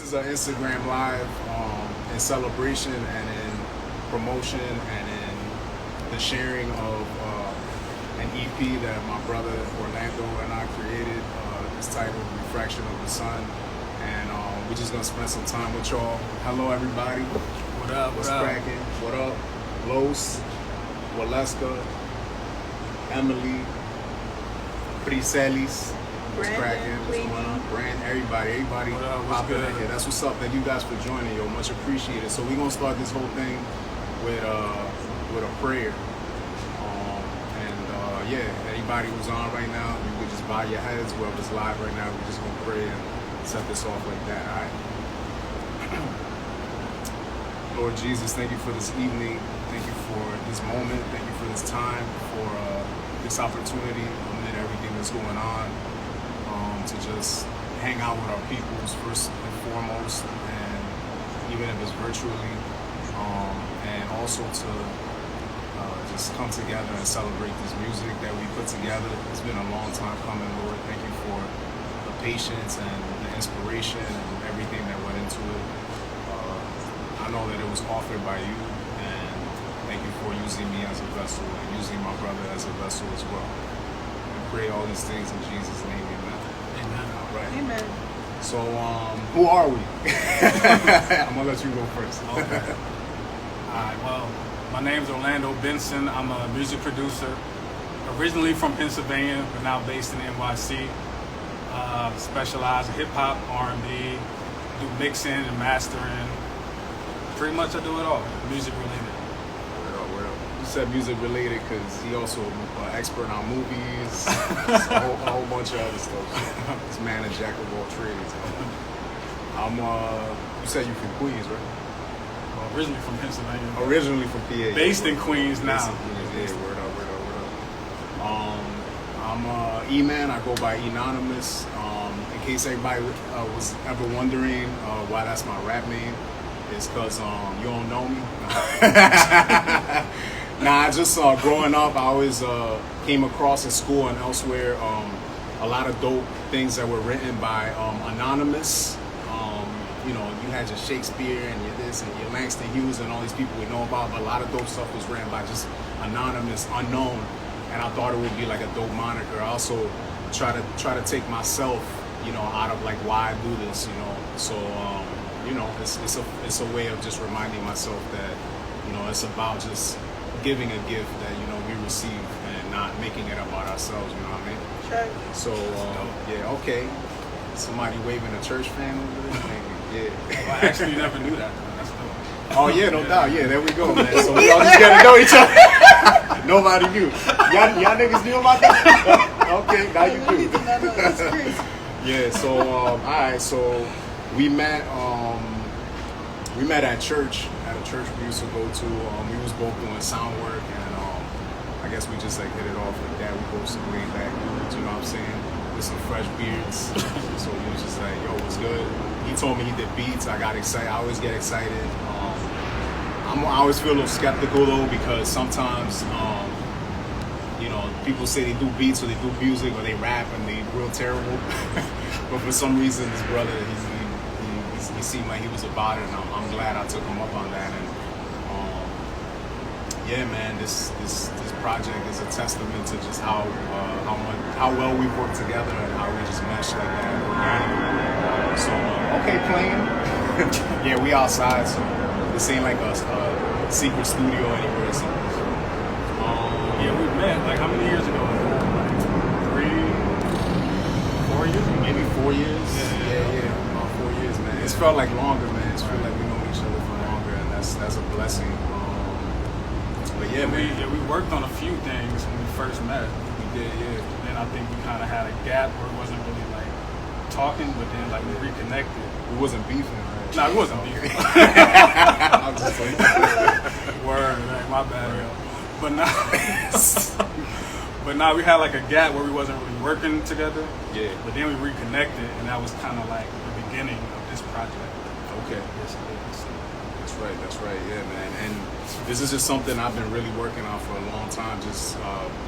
This is an Instagram live in celebration and in promotion and in the sharing of an EP that my brother Orlando and I created. It's titled Refraction of the Sun. And we're just going to spend some time with y'all. Hello, everybody. What up? What's cracking? What up? Los, Waleska, Emily, Priselis. What's cracking? What's going on? Brand, everybody What up? What's popping good? in here. That's what's up. Thank you guys for joining, yo. Much appreciated. So we're gonna start this whole thing with a prayer. Yeah, anybody who's on right now, you could just bow your heads. Whoever's live right now, we're just gonna pray and set this off like that. All right. Lord Jesus, thank you for this evening. Thank you for this moment. Thank you for this time, for this opportunity amid everything that's going on, to just hang out with our peoples first and foremost, and even if it's virtually, and also to just come together and celebrate this music that we put together. It's been a long time coming, Lord. Thank you for the patience and the inspiration and everything that went into it. I know that it was authored by you, and thank you for using me as a vessel and using my brother as a vessel as well. I pray all these things in Jesus' name, amen. Amen. All right. Amen. So, who are we? I'm gonna let you go first. Okay. All right. Well, my name's Orlando Benson. I'm a music producer, originally from Pennsylvania, but now based in NYC. Specialize in hip hop, R&B, do mixing and mastering. Pretty much I do it all, music related. Well, you said music related because he also an expert on movies, a whole bunch of other stuff. This man a jack of all trades. You said you're from Queens, right? Well, originally from Pennsylvania. Originally from PA. Based in Queens now. Yeah, word up. I'm E-Man. I go by Enonymous. In case anybody was ever wondering why that's my rap name, it's because you don't know me. I just growing up, I always came across in school and elsewhere a lot of dope things that were written by Enonymous. You know, you had your Shakespeare and your this and your Langston Hughes and all these people we know about, but a lot of dope stuff was written by just anonymous, unknown, and I thought it would be like a dope moniker. I also try to take myself, you know, out of like why I do this, you know. So you know, it's a way of just reminding myself that, you know, it's about just giving a gift that, you know, we receive and not making it about ourselves, you know what I mean? Sure. So yeah, okay. Somebody waving a church fan over there, maybe. Yeah. Well, I actually never knew that. That's dope. Oh yeah, no doubt. Yeah, there we go, man. So we all just get to know each other. Nobody knew. Y'all niggas knew about that? Okay, now you do. That's crazy. Yeah. So all right. So we met at church, at a church we used to go to. We was both doing sound work, and I guess we just like hit it off like that. We both some way back, you know what I'm saying? With some fresh beards. So he was just like, yo, what's good? He told me he did beats. I got excited. I always get excited. I always feel a little skeptical though, because sometimes, you know, people say they do beats or they do music or they rap and they real terrible. But for some reason, this brother, he seemed like he was about it, and I'm glad I took him up on that. And yeah, man, this project is a testament to just how well we work together and how we just mesh like that organically. So okay, playing. Yeah, we outside, so this ain't like a secret studio anywhere or something. Yeah, we met, like, how many years ago? Like 4 years? Maybe 4 years. Yeah. About 4 years, man. It's felt like longer, man. It's felt like we know each other for longer, and that's a blessing. But yeah, man. We worked on a few things when we first met. We did, yeah. Then I think we kind of had a gap where it wasn't really like talking, but then like we reconnected. We wasn't beefing, right? No, it wasn't beefing. I'm just like, Word, like, my bad, yo. But now we had like a gap where we wasn't really working together. yeah. But then we reconnected, and that was kind of like the beginning of this project. Okay. Yes, it is. That's right, yeah, man. And this is just something I've been really working on for a long time, just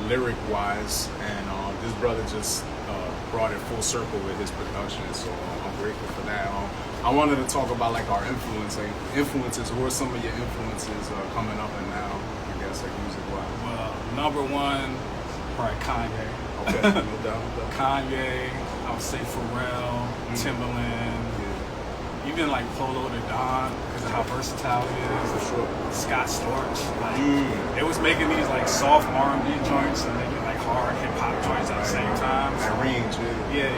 lyric-wise. And this brother just brought it full circle with his production, so I'm grateful for that. I wanted to talk about like our influences. Who are some of your influences coming up and now? I guess like music wise. Well, number one, probably Kanye. Okay, no doubt. Kanye, I would say Pharrell, Timbaland, even like Polo the Don, because of how versatile he is. For sure. Scott Storch, like it was making these like soft R&B joints and making like hard hip hop joints at the same time. That range, Yeah.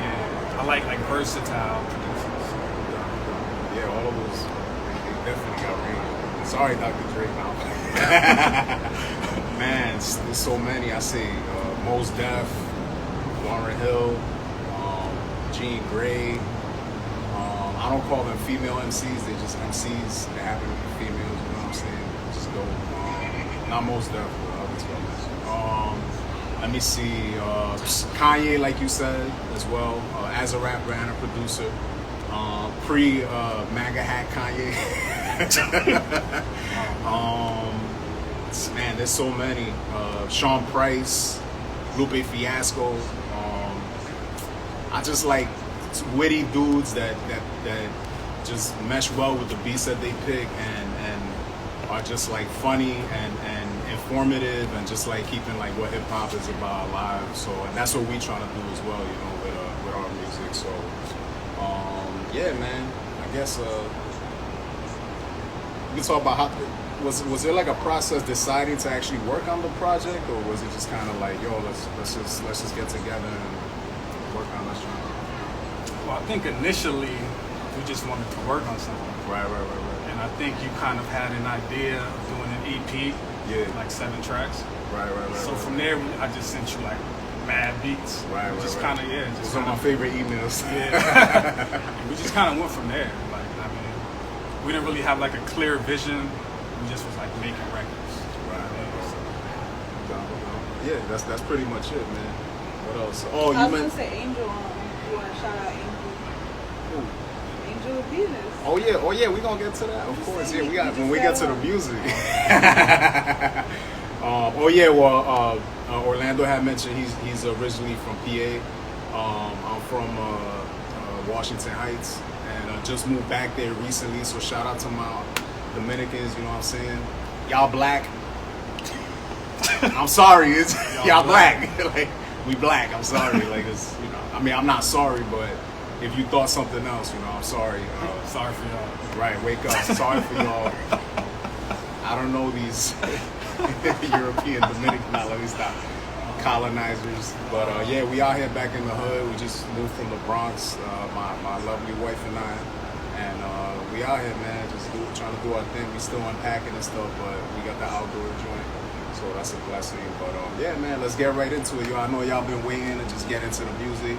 I like versatile producers. Yeah, all of those, they definitely got range. Sorry, Dr. Dre. Now. Man, there's so many. I see Mos Def, Lauryn Hill, Jean Grey. I don't call them female MCs, they just MCs that happen to be females, you know what I'm saying? Just go. Not Mos Def, but other stuff. Let me see. Kanye, like you said, as well, as a rapper and a producer. Pre-MAGA hat Kanye. Man, there's so many. Sean Price, Lupe Fiasco. I just like witty dudes that just mesh well with the beats that they pick and are just like funny and informative and just like keeping like what hip hop is about alive. So and that's what we trying to do as well, you know, with our music. So yeah, man. I guess we can talk about how was there like a process deciding to actually work on the project, or was it just kind of like, yo, let's just get together and work on this track? Well, I think initially we just wanted to work on something. Right. And I think you kind of had an idea of doing an EP, like 7 tracks. Right. So from there, I just sent you like mad beats. Right. Just kind of, yeah. Those are my favorite emails. Yeah. And we just kind of went from there. Like, I mean, we didn't really have like a clear vision. We just was like making records. Right. Yeah, that's pretty much it, man. What else? Oh, I was gonna say Angel. You want to shout out Angel? Who? Angel Venus. Oh yeah, we gonna get to that. Of course, yeah. We got when we get to the music. Orlando had mentioned he's originally from PA. I'm from Washington Heights and just moved back there recently. So shout out to my Dominicans. You know what I'm saying? Y'all black. I'm sorry, it's y'all black. Like we black. I'm sorry. Like it's, you know. I mean, I'm not sorry, but if you thought something else, you know, I'm sorry. Sorry for y'all. Right, wake up. Sorry for y'all. I don't know these European, Dominican, let me stop, colonizers. But yeah, we out here back in the hood. We just moved from the Bronx, my lovely wife and I. And we out here, man, just trying to do our thing. We still unpacking and stuff, but we got the outdoor joint. So that's a blessing. But yeah, man, let's get right into it. I know y'all been waiting to just get into the music.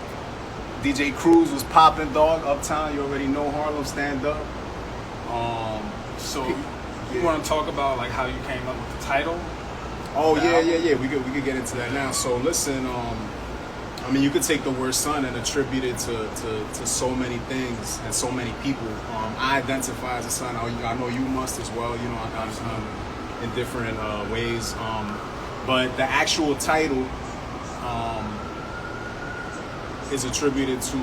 DJ Cruz was popping, dog. Uptown, you already know Harlem stand up. So you want to talk about like how you came up with the title? Oh yeah. We could get into that now. So listen, I mean, you could take the word son and attribute it to so many things and so many people. I identify as a son. I know you must as well. You know, in different ways. But the actual title is attributed to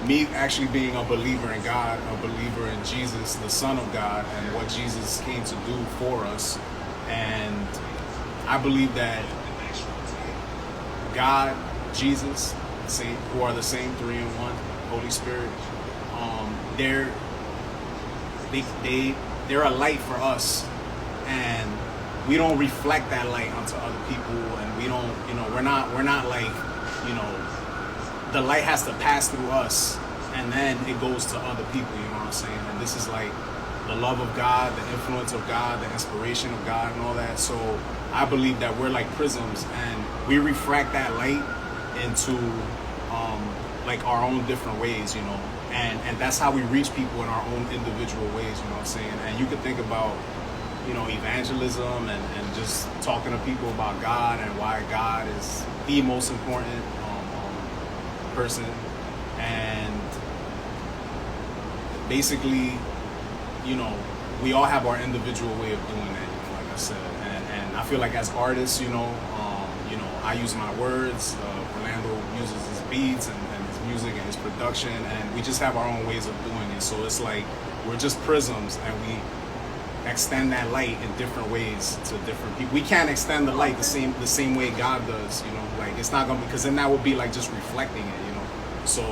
me actually being a believer in God, a believer in Jesus, the Son of God, and what Jesus came to do for us. And I believe that God, Jesus, who are the same, 3 in 1, Holy Spirit, they're a light for us, and we don't reflect that light onto other people, and we don't, you know, we're not like, you know, the light has to pass through us, and then it goes to other people, you know what I'm saying? And this is like the love of God, the influence of God, the inspiration of God, and all that. So I believe that we're like prisms, and we refract that light into like our own different ways, you know, and that's how we reach people in our own individual ways, you know what I'm saying? And you could think about, you know, evangelism and just talking to people about God and why God is the most important person, and basically, you know, we all have our individual way of doing that, you know, like I said, and I feel like as artists, you know, I use my words, Orlando uses his beats and his music and his production, and we just have our own ways of doing it. So it's like we're just prisms, and we extend that light in different ways to different people. We can't extend the light the same way God does, you know. Like it's not gonna be, because then that would be like just reflecting it, you know. So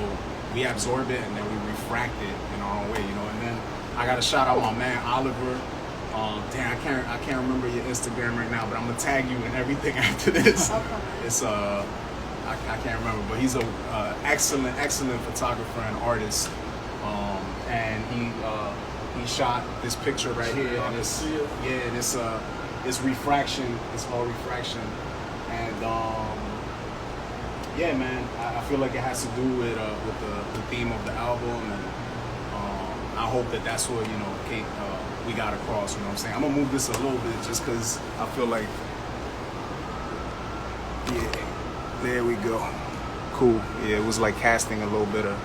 we absorb it and then we refract it in our own way, you know. And then I gotta shout out my man Oliver. Damn, I can't remember your Instagram right now, but I'm gonna tag you in everything after this. It's I can't remember, but he's a excellent photographer and artist. And he shot this picture right here, and it's Refraction. It's called Refraction, and yeah, man, I feel like it has to do with the theme of the album, and I hope that that's what, you know, we got across. You know what I'm saying? I'm gonna move this a little bit just because I feel like, yeah, there we go. Cool. Yeah, it was like casting a little bit of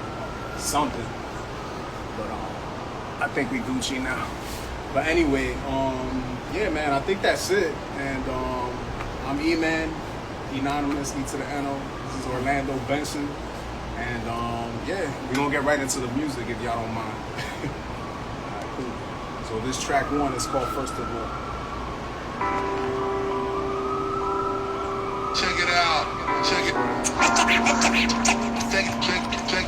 something, but I think we Gucci now. But anyway, yeah, man, I think that's it. And I'm E-Man, Enonymous, E to the N-O. This is Orlando Benson. And yeah, we're gonna get right into the music if y'all don't mind. Alright, cool. So this track 1 is called First of All. Check it out. Check it. Check.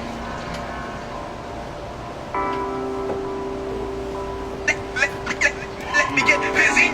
Let me get busy.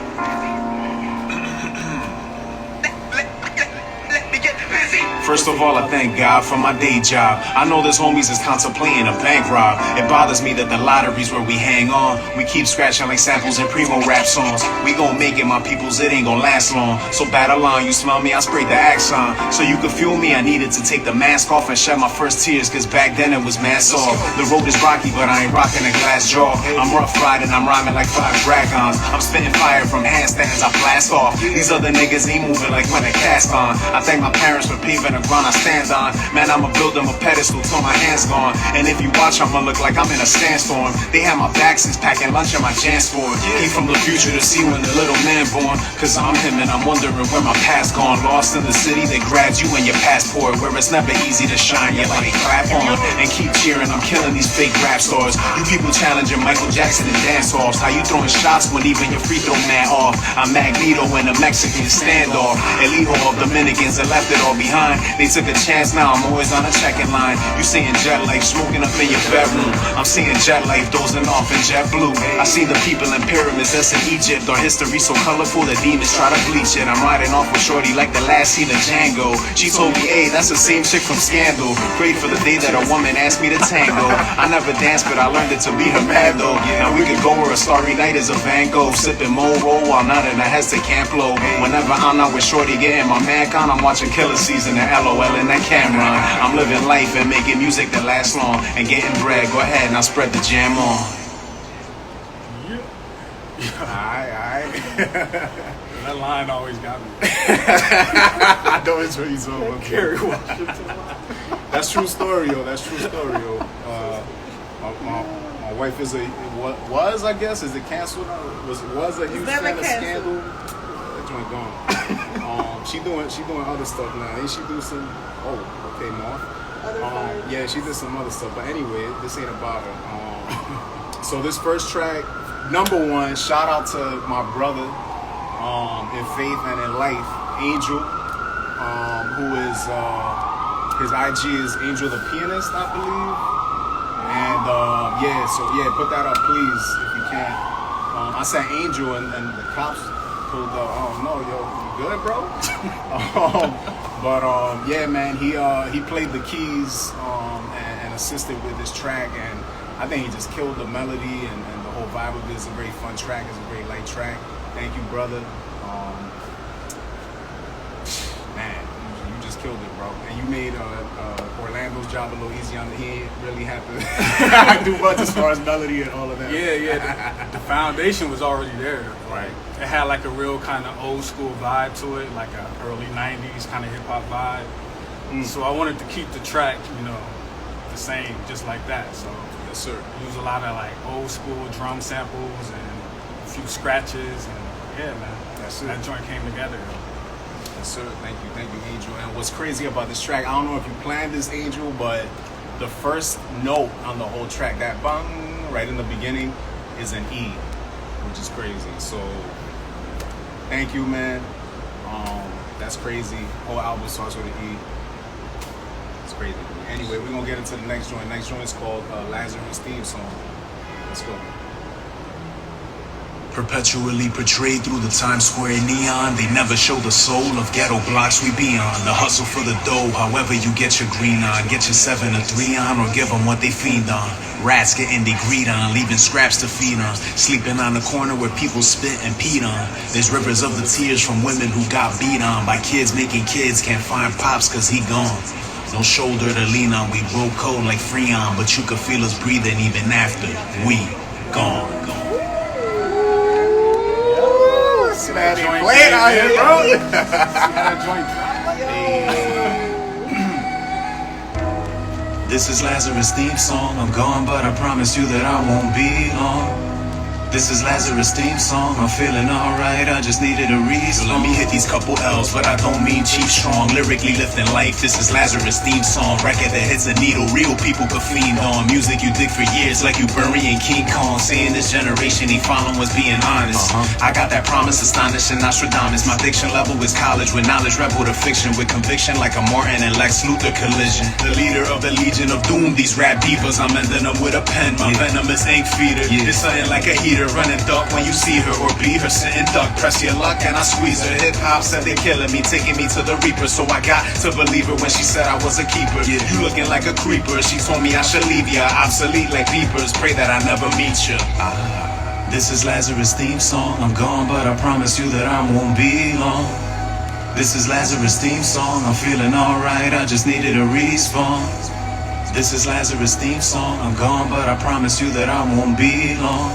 Let me get busy. First of all, I thank God for my day job. I know this homies is contemplating a bank rob. It bothers me that the lottery's where we hang on. We keep scratching like samples in primo rap songs. We gon' make it, my peoples, it ain't gon' last long. So battle on, you smell me, I sprayed the Axon. So you could feel me, I needed to take the mask off and shed my first tears, cause back then it was mask off. The road is rocky, but I ain't rocking a glass jaw. I'm rough riding, I'm rhyming like 5 dragons. I'm spitting fire from handstands, I blast off. These other niggas ain't moving like when they cast on. I thank my parents for paving the ground I stand on. Man, I'ma build them a pedestal till my hands gone. And if you watch, I'ma look like I'm in a sandstorm. They have my back since packing lunch in my JanSport. Came from the future to see when the little man born. Cause I'm him and I'm wondering where my past gone. Lost in the city, they grabbed you and your passport. Where it's never easy to shine, yet like clap on. And keep cheering, I'm killing these fake rap stars. You people challenging Michael Jackson in dance halls. How you throwing shots when even your free throw man off? I'm Magneto in a Mexican standoff. Elito of Dominicans that left it all behind. They took a chance, now I'm always on a checking line. You seeing jet life smoking up in your bedroom. I'm seeing jet life dozing off in jet blue. I see the people in pyramids that's in Egypt. Our history so colorful the demons try to bleach it. I'm riding off with shorty like the last scene of Django. She told me, hey, that's the same chick from Scandal. Prayed for the day that a woman asked me to tango. I never danced, but I learned it to be her man though. Now we could go where a starry night is a Van Gogh. Sipping Moro while not in a Hester Camp Low. Whenever I'm not with shorty getting my man con, I'm watching Killer Season and LOL in that camera. I'm living life and making music that lasts long and getting bread. Go ahead and I spread the jam on. Alright. That line always got me. I know it's really so much. Kerry Washington. That's true story, yo. That's true story, yo. My wife is was I guess, is it canceled? Was a huge fan of Scandal. That joint gone. She doing other stuff now. Ain't she do some? Oh, okay, Mark. Yeah, she did some other stuff. But anyway, this ain't about her. So this first track, number 1, shout out to my brother in faith and in life, Angel, who is his IG is Angel the Pianist, I believe. And yeah, so yeah, put that up please if you can. I said Angel and the cops pulled up. Oh no, yo, you good, bro? But yeah, man, he played the keys and assisted with this track, and I think he just killed the melody and the whole vibe of it. It's a very fun track. It's a very light track. Thank you, brother. Man, you just killed it, bro. And you made Orlando's job a little easy on the head. Really had to do much as far as melody and all of that. Yeah. The foundation was already there. Right. It had like a real kind of old school vibe to it, like a early 90s kind of hip hop vibe. So I wanted to keep the track, you know, the same, just like that. So yes, sir. Use a lot of like old school drum samples and a few scratches, and yeah, man, that joint came together. Yes, sir. Thank you, Angel. And what's crazy about this track, I don't know if you planned this, Angel, but the first note on the whole track, that bang right in the beginning, is an E, which is crazy. So thank you, man. That's crazy. Whole album starts with an E. It's crazy. Anyway, we're gonna get into the next joint. Next joint is called Lazarus Theme Song. Let's go. Perpetually portrayed through the Times Square neon, they never show the soul of ghetto blocks we be on. The hustle for the dough, however you get your green on. Get your 7 or 3 on, or give them what they fiend on. Rats getting they greed on, leaving scraps to feed on. Sleeping on the corner where people spit and peed on. There's rivers of the tears from women who got beat on by kids making kids, can't find pops cause he gone. No shoulder to lean on, we broke cold like Freon, but you could feel us breathing even after we gone. See that he played out here, bro. See how that joint drop? This is Lazarus' theme song. I'm gone, but I promise you that I won't be long. This is Lazarus' theme song. I'm feeling alright, I just needed a reason. Let me hit these couple L's, but I don't mean cheap strong. Lyrically lifting life, this is Lazarus' theme song. Record that hits a needle, real people could fiend on. Music you dig for years, like you burying King Kong. Saying this generation ain't following what's being honest. I got that promise, astonishing Nostradamus. My diction level is college, with knowledge rebel to fiction. With conviction like a Martin and Lex Luthor collision. The leader of the Legion of Doom, these rap divas, I'm ending them with a pen. My venomous ink feeder, it's something like a heater. Running duck when you see her, or be her sitting duck. Press your luck and I squeeze her. Hip hop said they killing me, taking me to the reaper. So I got to believe her when she said I was a keeper. You looking like a creeper. She told me I should leave ya, obsolete like beepers. Pray that I never meet ya. This is Lazarus' theme song. I'm gone, but I promise you that I won't be long. This is Lazarus' theme song. I'm feeling alright, I just needed a response. This is Lazarus' theme song. I'm gone, but I promise you that I won't be long.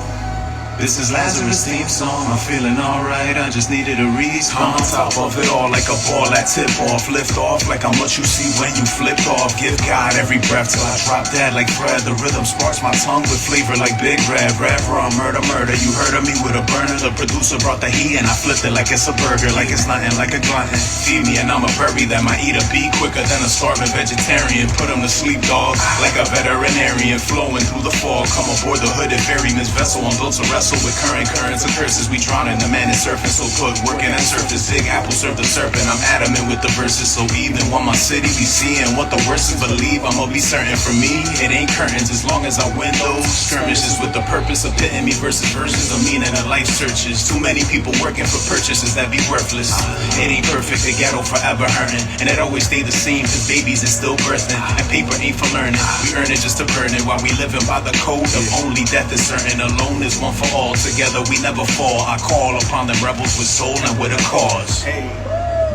This is Lazarus' theme song. I'm feeling alright, I just needed a response. On top of it all, like a ball that tip off. Lift off like I'm what you see when you flipped off. Give God every breath till I drop dead like Fred. The rhythm sparks my tongue with flavor like Big Red. Red raw murder, murder. You heard of me with a burner. The producer brought the heat and I flipped it like it's a burger. Like it's nothing, like a glutton. Feed me and I'ma bury them. I eat a bee quicker than a starving vegetarian. Put him to sleep, dog, like a veterinarian. Flowing through the fog. Come aboard the hooded ferryman's vessel. I'm built to wrestle with currents and curses. We drown in the man is surfing, so put working and surface. Big apple serve the serpent. I'm adamant with the verses, so even when my city be seeing what the worst is, believe I'ma be certain. For me, it ain't curtains as long as I win those skirmishes with the purpose of pitting me versus verses of meaning of life searches. Too many people working for purchases that be worthless. It ain't perfect, the ghetto forever hurting, and it always stay the same cause babies is still birthing, and paper ain't for learning. We earn it just to burn it while we living by the code of only death is certain. Alone is one for all. Together we never fall. I call upon them rebels with soul and with a cause.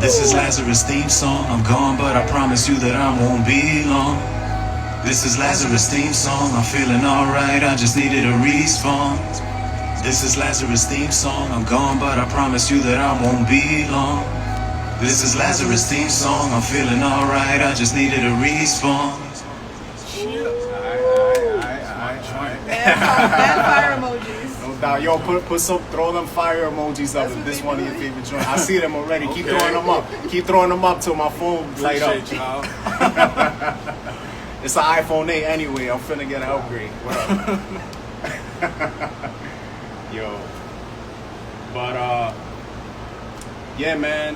This is Lazarus' theme song. I'm gone, but I promise you that I won't be long. This is Lazarus' theme song. I'm feeling alright, I just needed a response. This is Lazarus' theme song. I'm gone, but I promise you that I won't be long. This is Lazarus' theme song. I'm feeling alright, I just needed a response. Bad fire emojis. No doubt. Yo, throw them fire emojis up if this one of your favorite joints. I see them already. Keep throwing them up. Keep throwing them up till my phone light up. Y'all. It's an iPhone 8 anyway. I'm finna get an upgrade. What up? Yo. But yeah, man.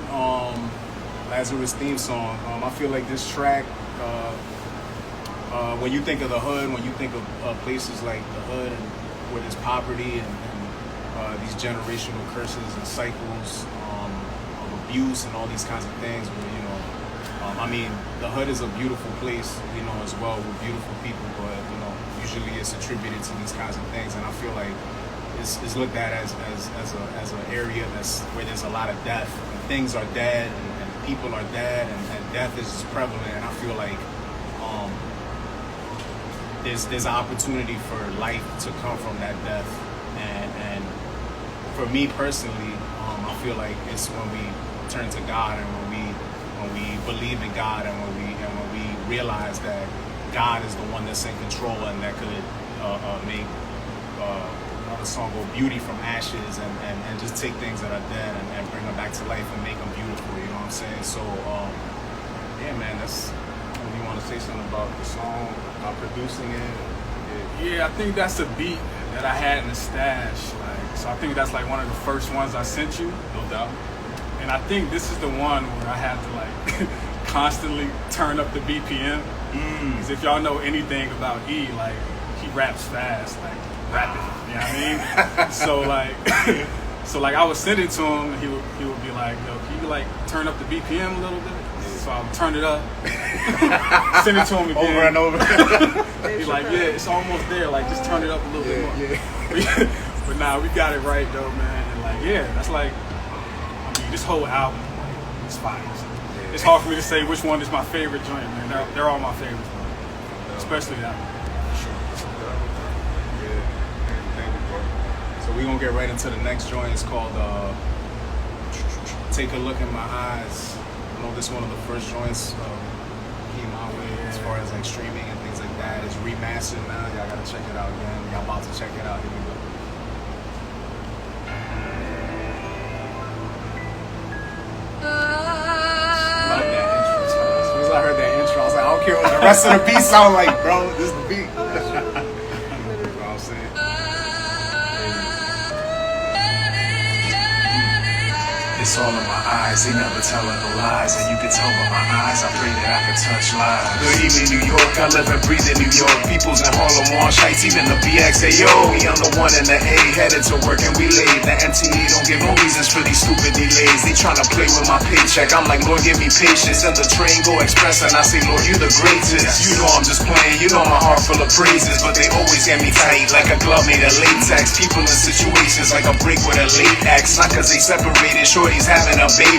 Lazarus theme song. I feel like this track. When you think of the hood, when you think of places like the hood and where there's poverty and these generational curses and cycles of abuse and all these kinds of things, where I mean, the hood is a beautiful place, as well, with beautiful people, but usually it's attributed to these kinds of things, and I feel like it's looked at as an area that's where there's a lot of death, and things are dead, and people are dead, and death is just prevalent, and I feel like there's an opportunity for life to come from that death, and for me personally, I feel like it's when we turn to God and when we believe in God and when we realize that God is the one that's in control and that could make another song go beauty from ashes and just take things that are dead and bring them back to life and make them beautiful. You know what I'm saying? So yeah, man, that's You want to say something about the song, about producing it? Yeah, I think that's a beat that I had in the stash. Like, so I think that's like one of the first ones I sent you. No doubt. And I think this is the one where I had to like constantly turn up the BPM. Because if y'all know anything about E, like he raps fast, like rapid. You know what I mean? So like I would send it to him, and he would be like, "Yo, can you like turn up the BPM a little bit?" So I would turn it up, send it to him again. Over and over. He's like, "Yeah, it's almost there. Like just turn it up a little bit more." Yeah. But nah, we got it right though, man. And like, yeah, that's like, I mean, this whole album is fire. It's hard for me to say which one is my favorite joint, man. They're all my favorites, man. Especially that one. Thank you, bro. So we're gonna get right into the next joint. It's called Take a Look in My Eyes. I know this is one of the first joints came my way as far as like streaming and things like that. It's remastered now. Y'all gotta check it out again. Y'all about to check it out. Here we go. Love that intro. As soon as I heard that intro, I was like, I don't care what the rest of the beat sound like, bro. This is the beat. You know what I'm saying? It's all in my eyes, they never telling no lies. And you can tell by my eyes, I pray that I can touch lives. Good evening, New York, I live and breathe in New York. People's in Harlem, Marsh Heights, even the BX. Hey yo, we on the one and the A, headed to work and we late. The MTE don't give no reasons for these stupid delays. They tryna play with my paycheck, I'm like, Lord, give me patience. And the train go express and I say, Lord, you the greatest. You know I'm just playing, you know my heart full of praises. But they always get me tight, like a glove made of latex. People in situations like a break with a late ex. Not cause they separated, shorty's having a baby.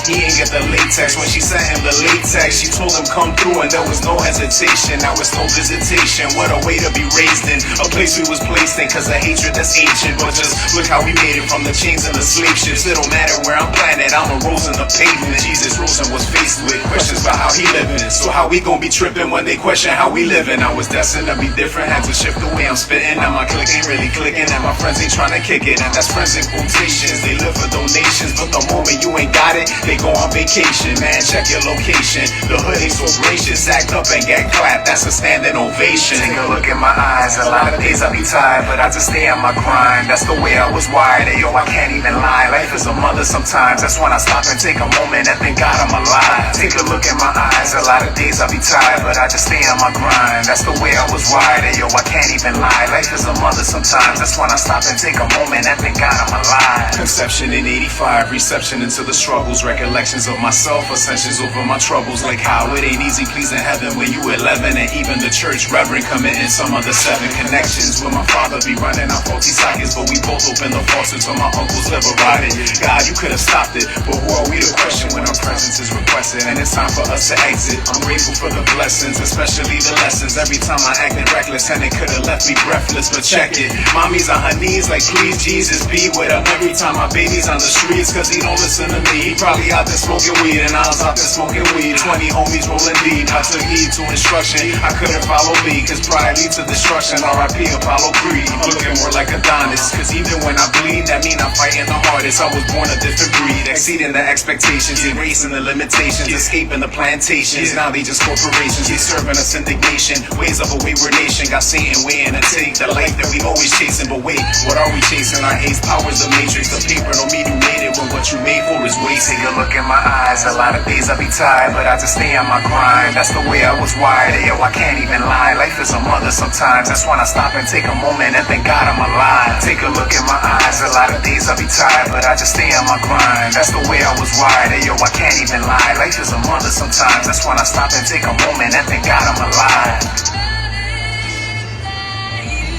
He ain't get the latex when she sent him the latex. She told him come through and there was no hesitation. Now it's no visitation, what a way to be raised in. A place we was placed in cause of hatred that's ancient. But just look how we made it from the chains and the slave ships. It don't matter where I'm planted, I'm a rose in the pavement. Jesus rose and was faced with questions about how he living. So how we gon' be tripping when they question how we living? I was destined to be different, had to shift the way I'm spitting. Now my click ain't really clicking and my friends ain't trying to kick it. And that's friends in quotations, they live for donations. But the moment you ain't got it, they go on vacation. Man, check your location, the hood ain't so gracious. Act up and get clapped, that's a standing ovation. Take a look in my eyes, a lot of days I be tired, but I just stay on my grind. That's the way I was wired, and yo, I can't even lie. Life is a mother sometimes, that's when I stop and take a moment and thank God I'm alive. Take a look in my eyes, a lot of days I be tired, but I just stay on my grind. That's the way I was wired, and yo, I can't even lie. Life is a mother sometimes, that's when I stop and take a moment and thank God I'm alive. Conception in 85, reception into the struggles, recollections of myself, ascensions over my troubles. Like how it ain't easy pleasing heaven when you 11, and even the church reverend committing some of the 7 connections. With my father be running out faulty sockets, but we both open the faucet till my uncles liver rotted. God, you could have stopped it, but who are we to question when our presence is requested? And it's time for us to exit. I'm grateful for the blessings, especially the lessons. Every time I acted reckless and it could have left me breathless, but check it. Mommy's on her knees like please Jesus be with her. Every time my baby's on the streets cause he don't listen to me. He probably out there smoking weed and I was out there smoking weed. 20 homies rolling deep, I took heed to instruction. I couldn't follow me cause pride leads to destruction. R.I.P. Apollo Creed, looking more like Adonis. Cause even when I bleed, that mean I'm fighting the hardest. I was born a different breed, exceeding the expectations, erasing the limitations, escaping the plantations. Now they just corporations, they serving us indignation. Ways of a wayward nation, got Satan waiting to take the life that we always chasing. But wait, what are we chasing? Our ace powers the matrix. The paper don't mean you made it when what you made for is waste. Take a look in my eyes, a lot of days I be tired, but I just stay on my grind. That's the way I was wired, yo, I can't even lie. Life is a mother sometimes, that's when I stop and take a moment and thank God I'm alive. Take a look in my eyes, a lot of days I be tired, but I just stay on my grind. That's the way I was wired, yo, I can't even lie. Life is a mother sometimes, that's when I stop and take a moment and thank God I'm alive.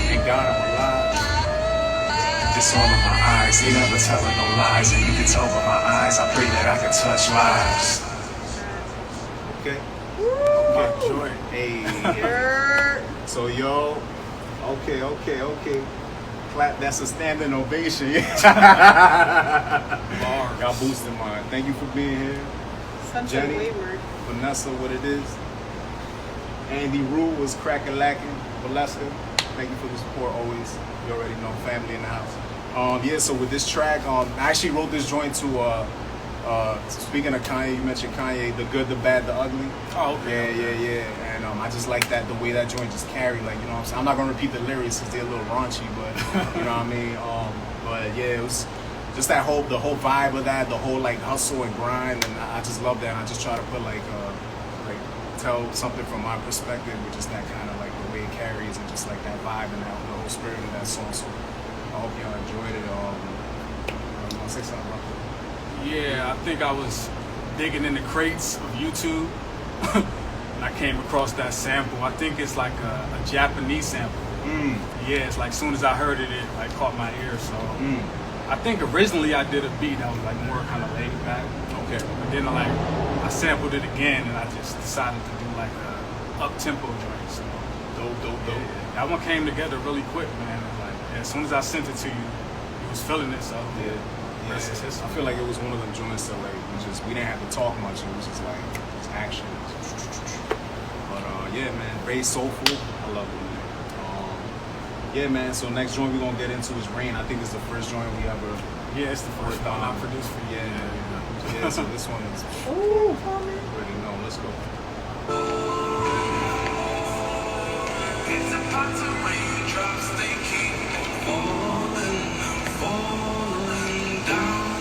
Thank God I'm alive. It's all in my eyes, they never telling no lies. And you can tell by my eyes, I pray that I can touch lives. Okay. Joy. Hey. So yo, okay. Clap. That's a standing ovation. Y'all boosted mine. Thank you for being here. Something Jenny, wayward. Vanessa, what it is. Andy Rule was cracking lacking. Valeska, thank you for the support always. You already know, family in the house. Yeah, so with this track, I actually wrote this joint to Speaking of Kanye, you mentioned Kanye, the good, the bad, the ugly. Oh, okay. Yeah. And I just like that, the way that joint just carried, like, you know what I'm saying? I'm not gonna repeat the lyrics because they're a little raunchy, but you know what I mean? But yeah, it was just the whole vibe of that, the whole like hustle and grind, and I just love that. And I just try to put like tell something from my perspective, with just that kind of like the way it carries and just like that vibe and that the whole spirit of that song. So I hope y'all enjoyed it. You wanna say something about that? Yeah, I think I was digging in the crates of YouTube and I came across that sample. I think it's like a Japanese sample. Yeah, it's like as soon as I heard it, it like caught my ear. So I think originally I did a beat that was like more kind of laid back. Okay. But then I sampled it again and I just decided to do like a up tempo joint. So Dope. yeah, that one came together really quick, man. And like as soon as I sent it to you, you was feeling it. So Yeah. rest is history. I feel like it was one of them joints that like we didn't have to talk much. It was just like it's action. But yeah, man, very soulful. I love it, man. Yeah, man. So next joint we're gonna get into is Rain. I think it's the first joint we ever. Yeah, it's the first one I produced for you. Yeah. So this one is. Ooh, homie. Already know. Let's go. It's about to rain drops, they keep falling down.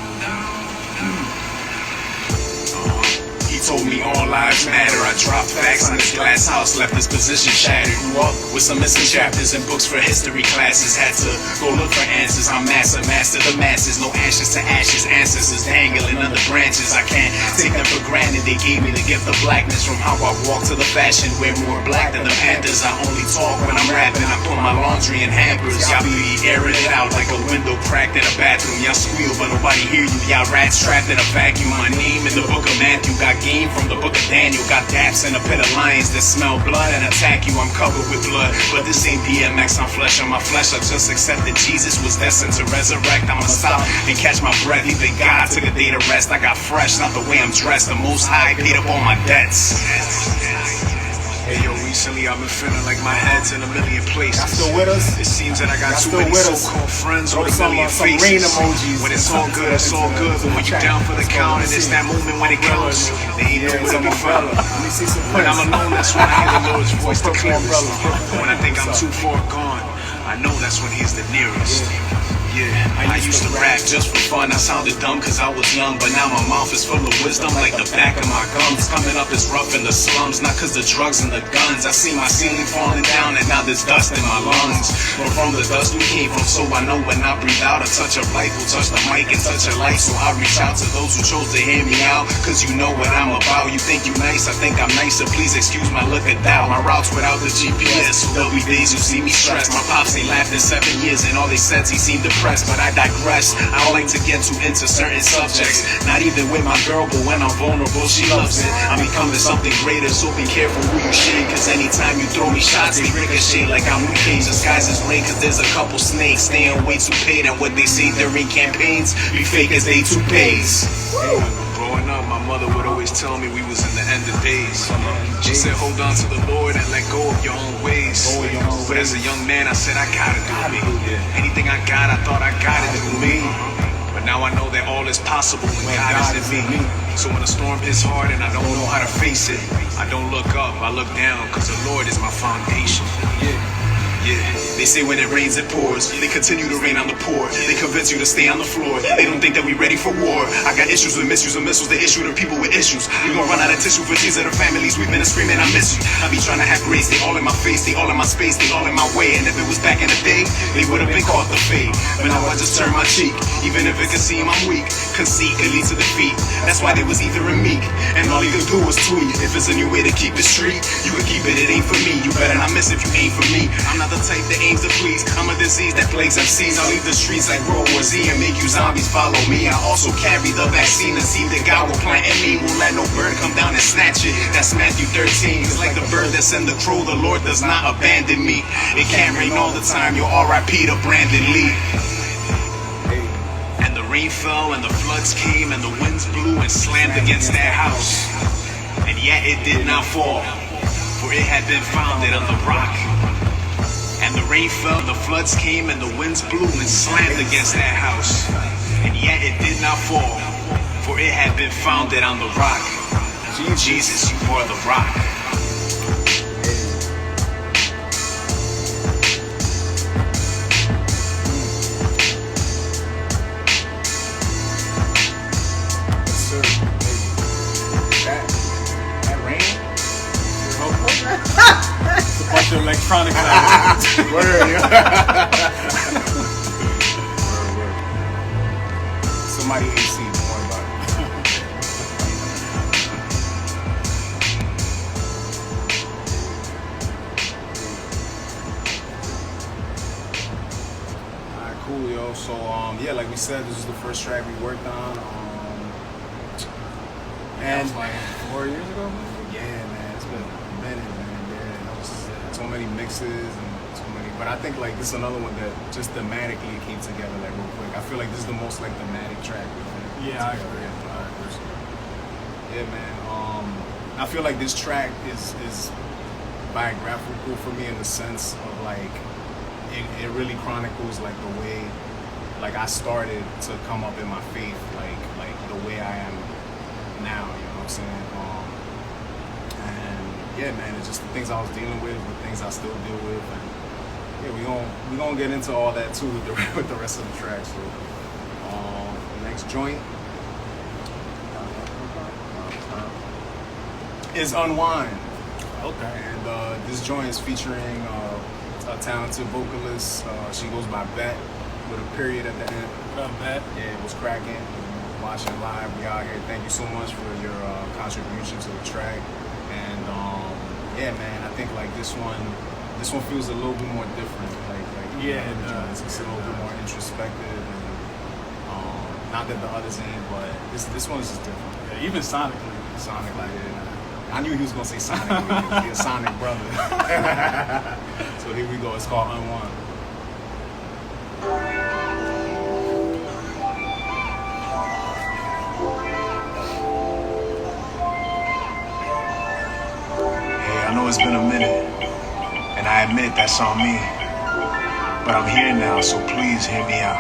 He told me all lives matter. I dropped facts on this glass house, left this position shattered. Grew up with some missing chapters and books for history classes. Had to go look for answers. I'm master the masses. No ashes to ashes. Ancestors dangling under branches. I can't take them for granted. They gave me the gift of blackness. From how I walk to the fashion, we're more black than the Panthers. I only talk when I'm rapping. I put my laundry in hampers. Y'all be airing it out like a window cracked in a bathroom. Y'all squeal, but nobody hear you. Y'all rats trapped in a vacuum. My name in the book of Matthew. Got game from the book of Daniel. Got daps in a pit of lions that smell blood and attack you. I'm covered with blood, but this ain't DMX. I'm flesh on my flesh. I just accepted Jesus was destined to resurrect. I'ma stop and catch my breath. Even God took a day to rest. I got fresh, not the way I'm dressed. The Most High paid up all my debts. Hey yo, recently I've been feeling like my head's in a million places. Y'all still with us? It seems that I got Y'all too still many with us? so-called friends Throw with a some, million some faces. rain emojis. When it's all good, it's all good. But when you're down for the count and it's that moment when it counts, they ain't nowhere to be found. Let me see some When prints. I'm alone, that's when I hear the Lord's voice the Purple clearest. umbrella. When I think I'm too far gone, I know that's when He's the nearest. Yeah, I used to rap just for fun. I sounded dumb cause I was young, but now my mouth is full of wisdom like the back of my gums. Coming up is rough in the slums, not cause the drugs and the guns. I see my ceiling falling down and now there's dust in my lungs. But from the dust we came from, so I know when I breathe out, a touch of life will touch the mic and touch a life. So I reach out to those who chose to hear me out, cause you know what I'm about. You think you nice, I think I'm nicer. Please excuse my look at that. My route's without the GPS, so there'll be days you see me stressed. My pops, they laughed in 7 years and all they said he seemed depressed, but I digress. I don't like to get too into certain subjects, not even with my girl, but when I'm vulnerable, she loves it. I'm becoming something greater, so be careful who you shade, cause anytime you throw me shots, they ricochet like I'm Luke Cage. Disguises rain cause there's a couple snakes staying way too paid, and what they say during campaigns be fake as they toupees. Growing up, my mother would always tell me we was in the end of days. She said, hold on to the Lord and let go of your own ways. But as a young man, I said, I gotta do me. Anything I got, I thought I got it through me. But now I know that all is possible when God is in me. So when a storm hits hard and I don't know how to face it, I don't look up, I look down, cause the Lord is my foundation. Yeah, they say when it rains, it pours. They continue to rain on the poor. They convince you to stay on the floor. They don't think that we ready for war. I got issues with misuse of missiles. The issue to people with issues. We gon' run out of tissue for these other families. We've been screaming, I miss you. I be trying to have grace. They all in my face. They all in my space. They all in my way. And if it was back in the day, they would have been caught the fade. But now I just turn my cheek. Even if it could seem I'm weak, conceit could lead to defeat. That's why they was either in meek. And all you could do was tweet. If it's a new way to keep it street, you can keep it. It ain't for me. You better not miss if you ain't for me. I'm not the type that aims to please. I'm a disease that plagues MCs. I'll leave the streets like World War Z and make you zombies follow me. I also carry the vaccine. The seed that God will plant in me. Won't let no bird come down and snatch it. That's Matthew 13. It's like the bird that sent the crow. The Lord does not abandon me. It can't rain all the time. Your R.I.P. to Brandon Lee. And the rain fell and the floods came and the winds blew and slammed against that house. And yet it did not fall, for it had been founded on the rock. And the rain fell, the floods came, and the winds blew and slammed against that house. And yet it did not fall, for for it had been founded on the rock. Jesus, you are the rock. Yes, sir. Hey, that rain? It's a bunch of electronics out here. Word, yeah. Word. Somebody AC, don't worry about it. Alright, cool, yo. So, yeah, like we said, this is the first track we worked on. That And was like 4 years ago. yeah, man, it's been a minute, man. Yeah, that was so many mixes and so many. But I think like this is another one that just thematically came together like real quick. I feel like this is the most like thematic track we've been Yeah, I together. agree. Yeah, man. I feel like this track is biographical for me in the sense of like it really chronicles like the way like I started to come up in my faith, like the way I am now, you know what I'm saying? And yeah, man, it's just the things I was dealing with, the things I still deal with, and yeah, we gonna get into all that too with the rest of the track. So, next joint is Unwind. Okay. And this joint is featuring a talented vocalist. She goes by Bet with a period at the end. What up, Matt? Yeah, it was cracking. Watching live, we out here. Thank you so much for your contribution to the track. And yeah, man, I think like this one feels a little bit more different. Like Yeah, the it other does. joints. It's a little bit more introspective. And not that the others ain't, but this one's just different. Yeah, even sonically. Sonic, like I knew he was gonna say Sonic. He's a Sonic brother. So here we go. It's called Unwind. Hey, I know it's been a minute, and I admit that's on me. But I'm here now, so please hear me out.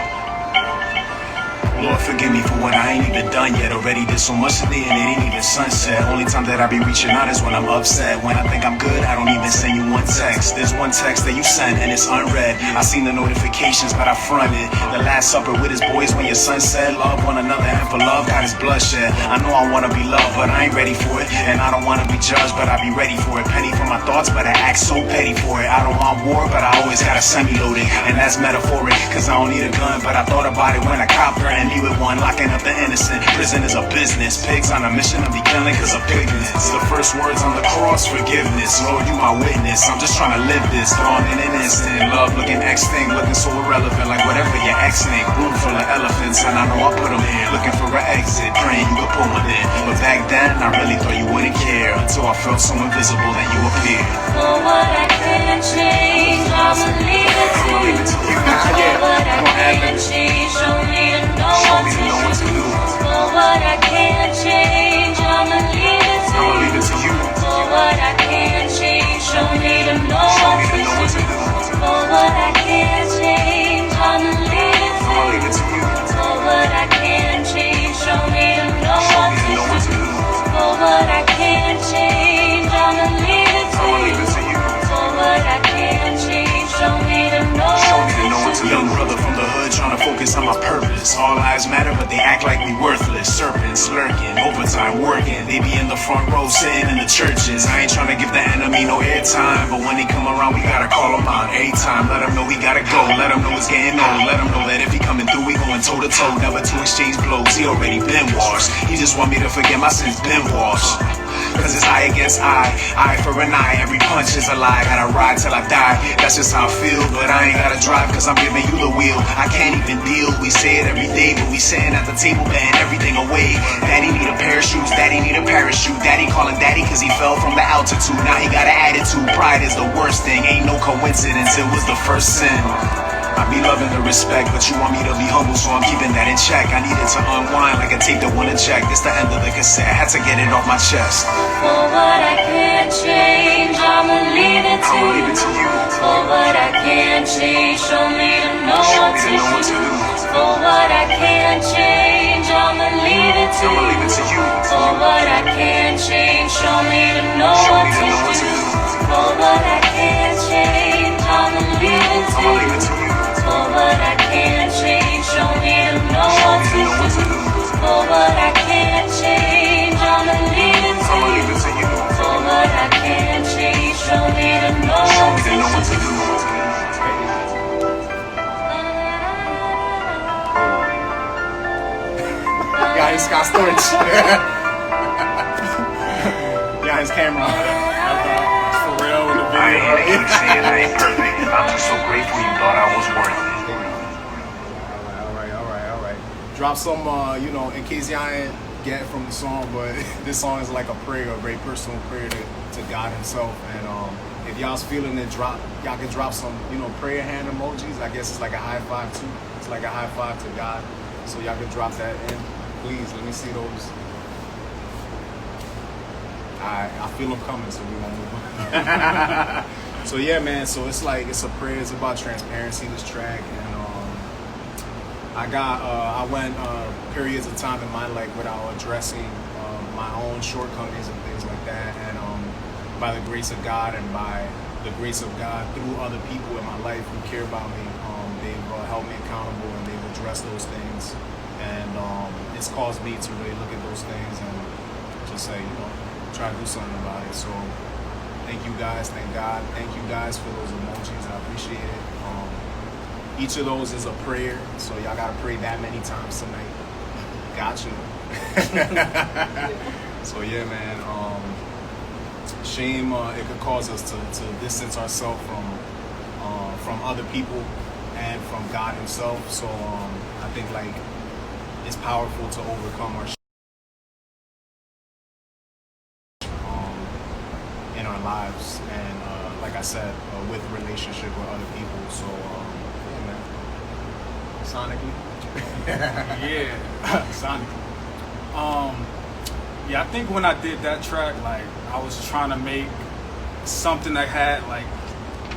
Lord, forgive me for what I ain't even done yet. Already did so much today and it ain't even sunset. Only time that I be reaching out is when I'm upset. When I think I'm good, I don't even send you one text. There's one text that you sent and it's unread. I seen the notifications, but I fronted. The Last Supper with his boys when your son said love one another, and for love got his bloodshed. I know I wanna be loved, but I ain't ready for it. And I don't wanna be judged, but I be ready for it. Penny for my thoughts, but I act so petty for it. I don't want war, but I always got a semi-loaded. And that's metaphoric, cause I don't need a gun, but I thought about it when I copped her and you with one, locking up the innocent. Prison is a business. Pigs on a mission to be killing cause of pigness. The first words on the cross, forgiveness. Lord, you my witness. I'm just trying to live this. Gone in an instant. Love looking extinct, looking so irrelevant. Like whatever your ex think. Room full of elephants, and I know I put them in. Looking for an exit, praying you could pull one in. But back then, I really thought you wouldn't care. Until I felt so invisible that you appeared. For what I can't change, I'ma leave it to you. For what I can't change, show me to know what to do. For what I can't change, I'ma leave it to you. For what I can't change, show me to know what to do. For what I can't change, I'ma leave it to you. For what I can't change, show me to know what to do. For what I can't change, I'ma leave it to you. For what I can't change, show me to know what to do. Young brother from the hood trying to focus on my purpose. All lives matter, but they act like we worthless. Serpents lurking, overtime working. They be in the front row, sitting in the churches. I ain't trying to give the enemy no airtime, but when they come around, we gotta call them out. A time, let them know we gotta go. Let them know it's getting old. Let them know that if he coming through, we going toe to toe. Never to exchange blows. He already been washed. He just want me to forget my sins been washed. Cause it's eye against eye for an eye. Every punch is a lie. Gotta ride till I die. That's just how I feel. But I ain't gotta drive cause I'm giving you the wheel. I can't even deal. We say it every day, but we sitting at the table betting everything away. Daddy need a pair of shoes. Daddy need a parachute. Daddy calling daddy cause he fell from the altitude. Now he got an attitude. Pride is the worst thing. Ain't no coincidence. It was the first sin. I be loving the respect, but you want me to be humble, so I'm keeping that in check. I needed to unwind like a tape that wouldn't check. This the end of the cassette, had to get it off my chest. For what I can't change, I'ma leave it to you. For what I can't change, show me to know what to do. For what I can't change, I'ma leave it to you. For what I can't change, show me to know what to do. For what I can't change, I'ma leave it to you. For what I can't change, show me to know what to do. For what I can't change, I'ma leave it to you. For what I can't change, show me to know what to do. Yeah, he's got storage. Yeah, his camera. For real with the I ain't video. hear you saying I ain't perfect. I'm just so grateful you thought I was worth it. All right. Drop some, in case y'all ain't get it from the song, but this song is like a prayer, a very personal prayer to God Himself. And if y'all's feeling it, y'all can drop some, prayer hand emojis. I guess it's like a high five too. It's like a high five to God. So y'all can drop that in. Please, let me see those. I feel them coming, so we won't move on. So yeah, man. So it's a prayer. It's about transparency. This track, and I went periods of time in my life without addressing my own shortcomings and things like that. And by the grace of God and by the grace of God through other people in my life who care about me, they've held me accountable and they've addressed those things. And it's caused me to really look at those things and just say, try to do something about it. So thank you guys, thank God. Thank you guys for those emojis. I appreciate it. Each of those is a prayer, so y'all gotta pray that many times tonight. Gotcha. So yeah, man. Shame it could cause us to distance ourselves from other people and from God Himself. So I think it's powerful to overcome our in our lives, and like I said, with relationship with other people. So yeah, man. Sonically. Yeah, sonically. Yeah, I think when I did that track, I was trying to make something that had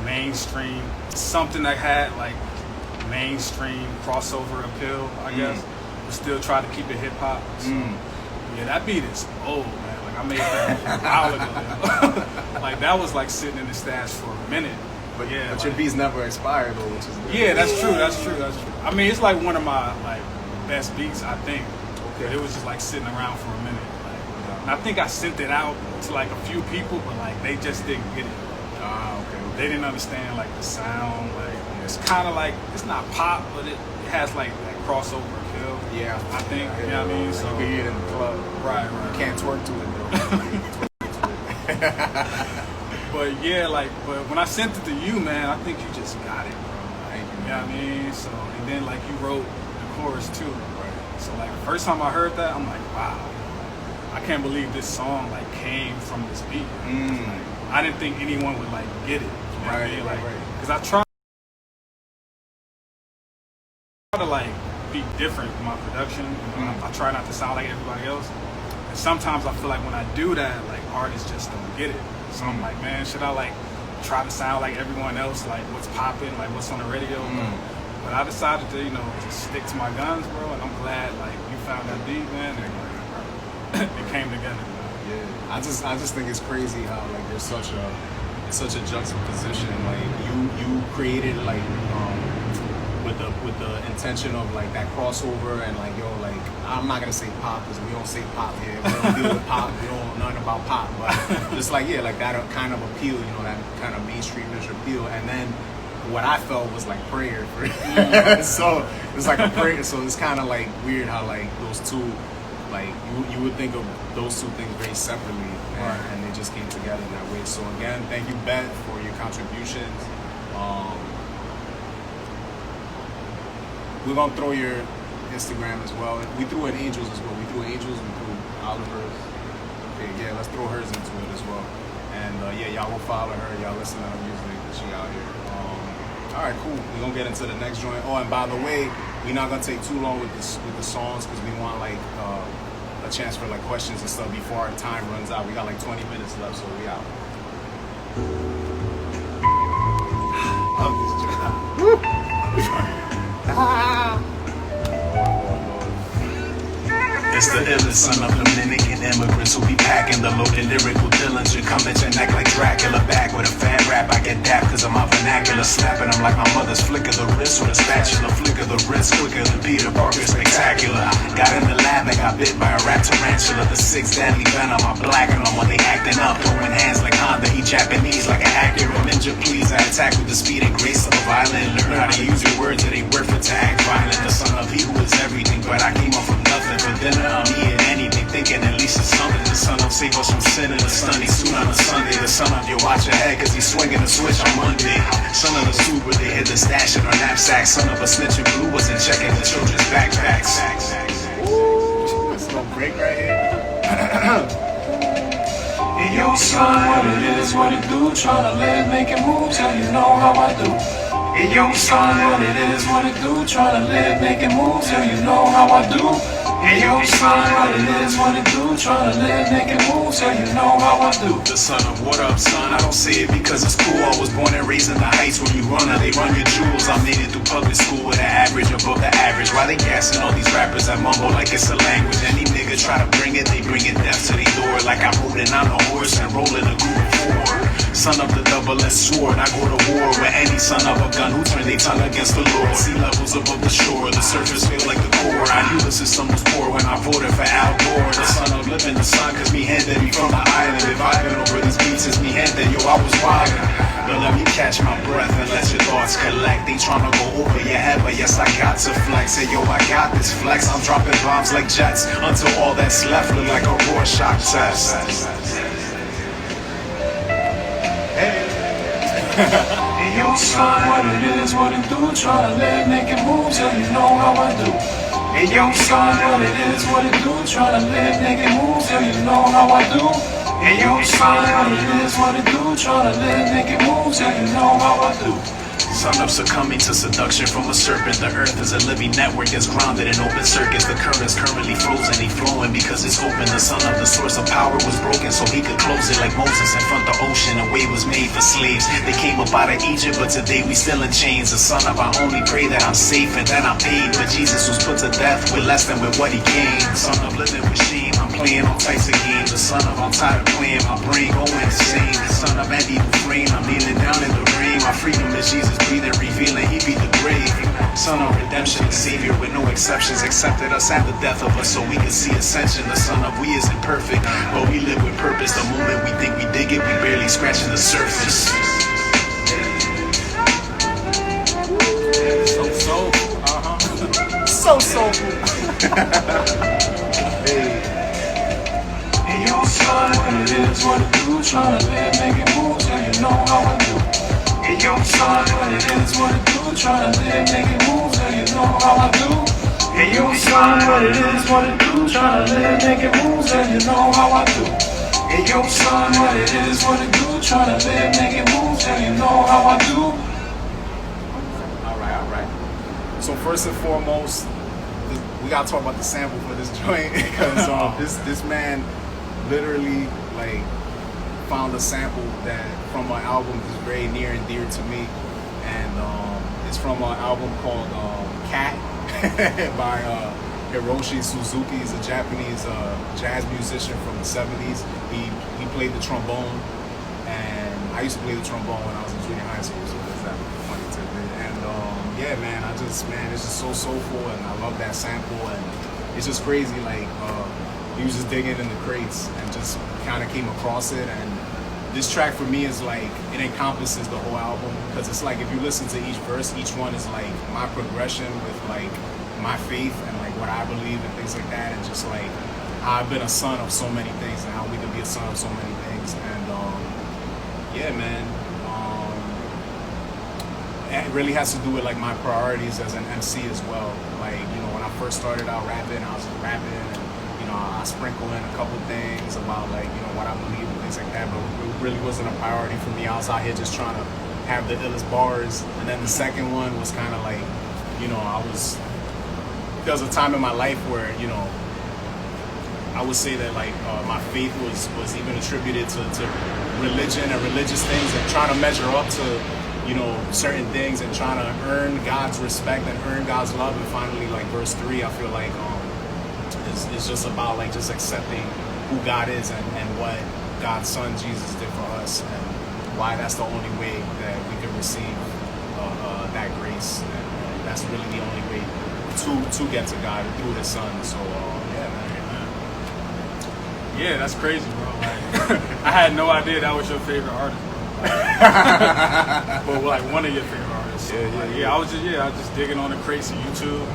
mainstream, something that had mainstream crossover appeal, I guess. But still try to keep it hip hop. So yeah, that beat is old, man. I made that a while ago. That was sitting in the stash for a minute. But yeah, but your beats never expired though, which is good. Yeah, that's true. I mean, it's one of my best beats, I think. Okay. It was just sitting around for a minute. And I think I sent it out to a few people, but they just didn't get it. Okay. They didn't understand the sound. It's kind of it's not pop, but it has that crossover appeal. Yeah, I think. You know what I mean? So you can hear it in the club. Right. You can't twerk to it though. But yeah, but when I sent it to you, man, I think you just got it, bro. Thank you. You know what I mean? So, and then you wrote the chorus too. Right. So the first time I heard that, I'm wow, I can't believe this song came from this beat. I didn't think anyone would get it. You know what I mean? Because I try to be different in my production. I try not to sound like everybody else. And sometimes I feel when I do that, artists just don't get it. So I'm man, should I try to sound like everyone else, what's popping, what's on the radio? But I decided to, just stick to my guns, bro. And I'm glad you found that beat, man, and it came together. Yeah, I just think it's crazy how there's such a juxtaposition. You created with the intention of that crossover and I'm not gonna say pop because we don't say pop here. We don't deal with pop. We don't know nothing about pop. But just that kind of appeal, that kind of mainstreamish appeal. And then what I felt was prayer for so it's a prayer. So it's kind of weird how those two you would think of those two things very separately, and they just came together in that way. So again, thank you, Beth, for your contributions. We're gonna throw your Instagram as well. We threw in Angels as well. We threw Oliver's. Okay, yeah, let's throw hers into it as well. And yeah, y'all will follow her. Y'all listen to her music. She out here. All right, cool. We're gonna get into the next joint. Oh, and by the way, we're not gonna take too long with the songs because we want a chance for questions and stuff before our time runs out. We got 20 minutes left, so we out. Love this joint. It's the illest son of Dominican immigrants who be packing the loaded lyrical Dillinger. Come at your neck like Dracula, back with a fan rap. I get dap cause of my vernacular, slapping them like my mother's flick of the wrist with a spatula, flick of the wrist quicker than Peter Parker, spectacular. Got in the lab and got bit by a rat tarantula. The six deadly venom, I blacken them when they acting up, throwing hands like Honda. He Japanese like an Acura Ninja. Please, I attack with the speed and grace of a violin. Learn how to use your words that ain't worth it to act violent. The son of he who is everything, but I came up from nothing. For dinner, I'm eating anything, thinking at least it's something. The son of save us from sin and the stunning soon on a Sunday. The son of you watch ahead cause he's swinging the switch on Monday. Son of the suit where they hid the stash in our knapsack. Son of a snitch and blue wasn't checking the children's backpacks. This little break right here. And yo, son, what it is, what it do, tryna live, making moves, yeah, you know how I do. And yo, son, what it is, what it do, tryna live, making moves, yeah, you know how I do. And yo, son, what it is, what it do, tryna live, making moves, yeah, you know how I do. The son of what up, son, I don't say it because it's cool. I was born and raised in the heights. When you run they run your jewels. I made it through public school with an average above the average. Why they gassing all these rappers that mumble like it's a language? Any nigga try to bring it, they bring it death to their door. Like I'm riding on a horse and rolling a group of four. Son of the double-edged sword, I go to war with any son of a gun who turn their tongue against the Lord. Sea levels above the shore, the surface feel like the core. I knew the system was poor when I voted for Al Gore. The son of living the sun, cause me handed me from the island. If I've been over these beats since me handed, yo, I was wild. But let me catch my breath and let your thoughts collect. They tryna go over your head, but yes, I got to flex. Hey, yo, I got this flex. I'm dropping bombs like jets until all that's left look like a Rorschach test. And yo, son, what it is, what it do, tryna live, making moves, yeah, you know how I do. And yo, son, what it is, what it do, tryna live, making moves, yeah, you know how I do. And yo, son, what it is, what it do, tryna live, making moves, yeah, you know how I do. Son of succumbing to seduction from a serpent. The earth is a living network that's grounded in open circuits. The current's currently frozen, ain't flowing because it's open. The son of the source of power was broken so he could close it like Moses in front of the ocean. A way was made for slaves. They came up out of Egypt, but today we still in chains. The son of I only pray that I'm safe and that I'm paid. But Jesus was put to death with less than with what he came. Son of living with shame, I'm playing all types of games. The son of I'm tired of playing, my brain going insane. The son of Andy Dufresne, I'm kneeling down in the rain. My freedom is Jesus breathing, revealing he beat the grave. Son of redemption, the savior with no exceptions, accepted us at the death of us so we can see ascension. The son of we isn't perfect, but we live with purpose. The moment we think we dig it, we barely scratching the surface. So soulful. Hey, yo, son, what it is, what it do, tryna live, making moves, yeah, you know how I do. Hey, yo, son, what it is, what it do, tryna live, making moves, yeah, you know how I do. Hey, yo, son, what it is, what it do, tryna live, making moves, yeah, you know how I do. Hey, yo, son, what it is, what it do, tryna live, making moves, yeah, you know how I do. All right. So first and foremost, we gotta talk about the sample for this joint because this man literally like found a sample that from an album that's very near and dear to me, and it's from an album called Cat by Hiroshi Suzuki. He's a Japanese jazz musician from the 70s. He played the trombone, and I used to play the trombone when I was in junior high school, so there's that funny tidbit. And yeah, man, it's just so soulful, and I love that sample, and it's just crazy. Like he was just digging in the crates and just kind of came across it. And this track for me is like it encompasses the whole album because it's like if you listen to each verse, each one is like my progression with like my faith and like what I believe and things like that, and just like how I've been a son of so many things and how we can be a son of so many things. And yeah, man. It really has to do with like my priorities as an MC as well. Like, you know, when I first started out rapping, I was just rapping, and you know, I sprinkle in a couple things about like, you know, what I believe and things like that, but it really wasn't a priority for me. I was out here just trying to have the illest bars. And then the second one was kind of like, you know, there was a time in my life where, you know, I would say that like my faith was even attributed to religion and religious things and trying to measure up to, you know, certain things and trying to earn God's respect and earn God's love. And finally, like verse 3, I feel like is just about like just accepting who God is and what God's Son Jesus did for us, and why that's the only way that we can receive that grace. And that's really the only way to get to God through His Son. So yeah, man. Yeah, that's crazy, bro. Like, I had no idea that was your favorite artist, bro. Like, but like one of your favorite artists. So, I was just digging on the crates of YouTube,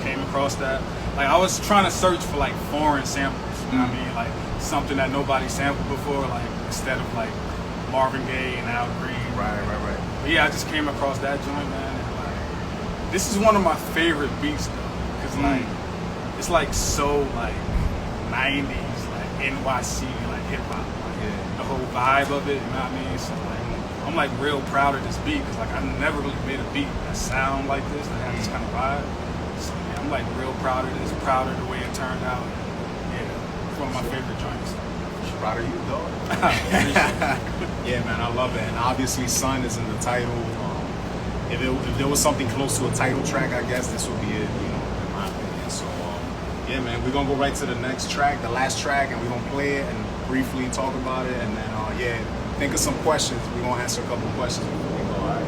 came across that. Like I was trying to search for like foreign samples. You know what I mean? Like something that nobody sampled before, like instead of like Marvin Gaye and Al Green. Right. But yeah, I just came across that joint, man. And like, this is one of my favorite beats though, because like it's like so like 90s, like NYC, like hip hop, like the whole vibe of it. You know what I mean? So like I'm like real proud of this beat because like I never really made a beat that sound like this, that had this kind of vibe. So yeah, I'm like real proud of this, proud of the way it turned out. Yeah, it's one of my favorite joints. Proud of you, dog. Yeah, man, I love it. And obviously, Son is in the title. If there was something close to a title track, I guess this would be it, you know, in my opinion. So, yeah, man, we're going to go right to the next track, the last track, and we're going to play it and briefly talk about it. And then, think of some questions. We're going to answer a couple questions before we go, all right?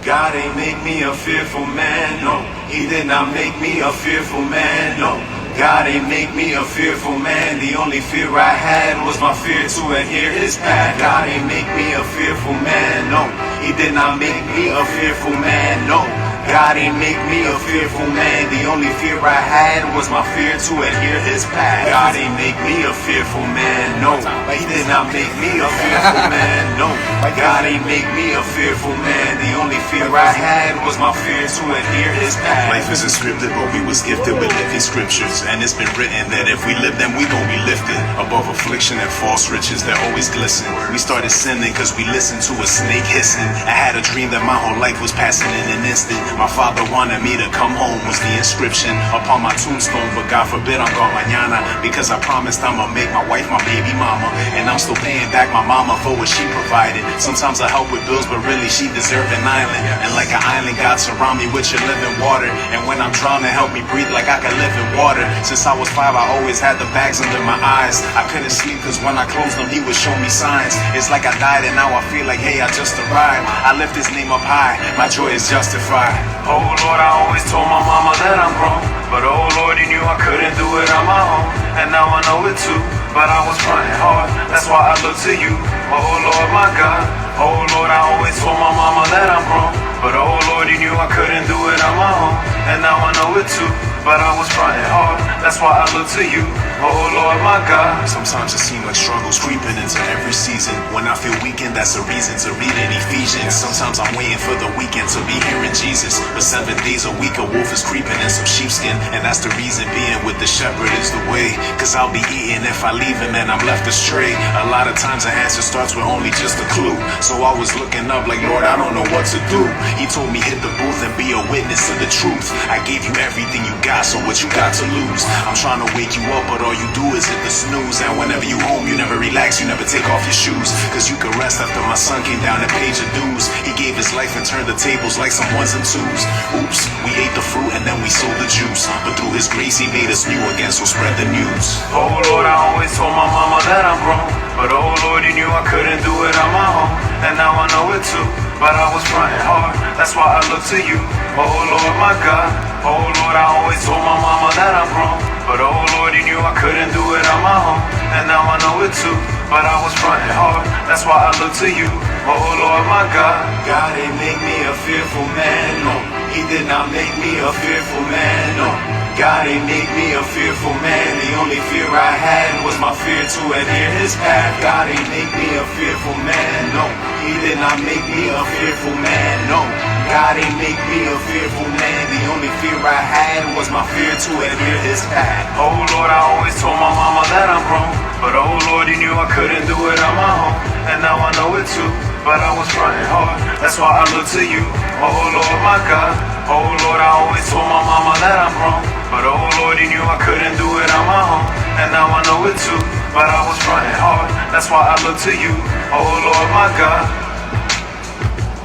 God ain't make me a fearful man, no. He did not make me a fearful man, no. God ain't make me a fearful man. The only fear I had was my fear to adhere His path. God ain't make me a fearful man, no. He did not make me a fearful man, no. God ain't make me a fearful man. The only fear I had was my fear to adhere His path. God ain't make me a fearful man, no. He did not make me a fearful man, no. God ain't make me a fearful man. The only fear I had was my fear to adhere His path. Life isn't scripted, but we was gifted with living scriptures. And it's been written that if we live them, we gon' be lifted above affliction and false riches that always glisten. We started sinning cause we listened to a snake hissing. I had a dream that my whole life was passing in an instant. My father wanted me to come home was the inscription upon my tombstone. But God forbid I'm gone mañana, because I promised I'ma make my wife my baby mama. And I'm still paying back my mama for what she provided. Sometimes I help with bills, but really she deserved an island. And like an island, God surround me with your living water. And when I'm drowning, help me breathe like I can live in water. Since I was 5, I always had the bags under my eyes. I couldn't sleep cause when I closed them, He would show me signs. It's like I died and now I feel like, hey, I just arrived. I lift His name up high, my joy is justified. Oh Lord, I always told my mama that I'm grown, but oh Lord, you knew I couldn't do it on my own. And now I know it too, but I was trying hard. That's why I look to you, oh Lord, my God. Oh Lord, I always told my mama that I'm grown, but oh Lord, you knew I couldn't do it on my own. And now I know it too, but I was trying hard. That's why I look to you, oh Lord, my God. Sometimes it seems like struggles creeping into every season. When I feel weakened, that's a reason to read in Ephesians. Sometimes I'm waiting for the weekend to be hearing Jesus, but 7 days a week a wolf is creeping in some sheepskin. And that's the reason being with the shepherd is the way, cause I'll be eating if I leave him and I'm left astray. A lot of times the answer starts with only just a clue. So I was looking up like, Lord, I don't know what to do. He told me hit the booth and be a witness to the truth. I gave you everything you got, so what you got to lose? I'm trying to wake you up, but all you do is hit the snooze. And whenever you home, you never relax, you never take off your shoes. Cause you could rest after my son came down and paid your dues. He gave his life and turned the tables like some ones and twos. Oops, we ate the fruit and then we sold the juice. But through His grace He made us new again, so spread the news. Oh Lord, I always told my mama that I'm grown, but oh Lord, you knew I couldn't do it on my own. And now I know it too, but I was trying hard. That's why I look to you, oh Lord, my God. Oh Lord, I always told my mama that I'm grown, but oh Lord, you knew I couldn't do it on my own. And now I know it too, but I was trying hard. That's why I look to you, oh Lord, my God. God ain't make me a fearful man, no. He did not make me a fearful man, no. God ain't make me a fearful man. The only fear I had was my fear to adhere His path. God ain't make me a fearful man, no. He did not make me a fearful man, no. God ain't make me a fearful man. The only fear I had was my fear to adhere His path. Oh Lord, I always told my mama that I'm grown, but oh Lord, you knew I couldn't do it on my own. And now I know it too, but I was trying hard. That's why I look to you, oh Lord, my God. Oh Lord, I always told my mama that I'm grown, but oh Lord, you knew I couldn't do it on my own. And now I know it too, but I was trying hard. That's why I look to you, oh Lord, my God.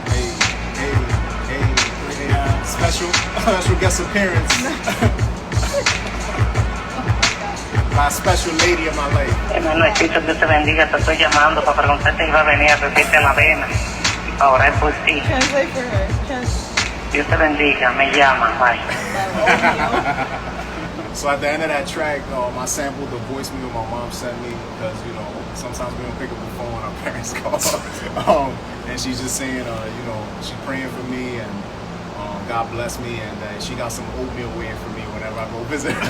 Hey, special guest appearance by a special lady in my life. Hermanito, Dios te bendiga. Te estoy llamando para preguntarte si va a venir a recibirte la vena. Ahora es por ti. Translate for her. Dios te bendiga. Me llama. Bye. So at the end of that track, I sampled the voicemail my mom sent me because, you know, sometimes we don't pick up the phone when our parents call. And she's just saying, you know, she's praying for me and God bless me, and she got some oatmeal waiting for me whenever I go visit her.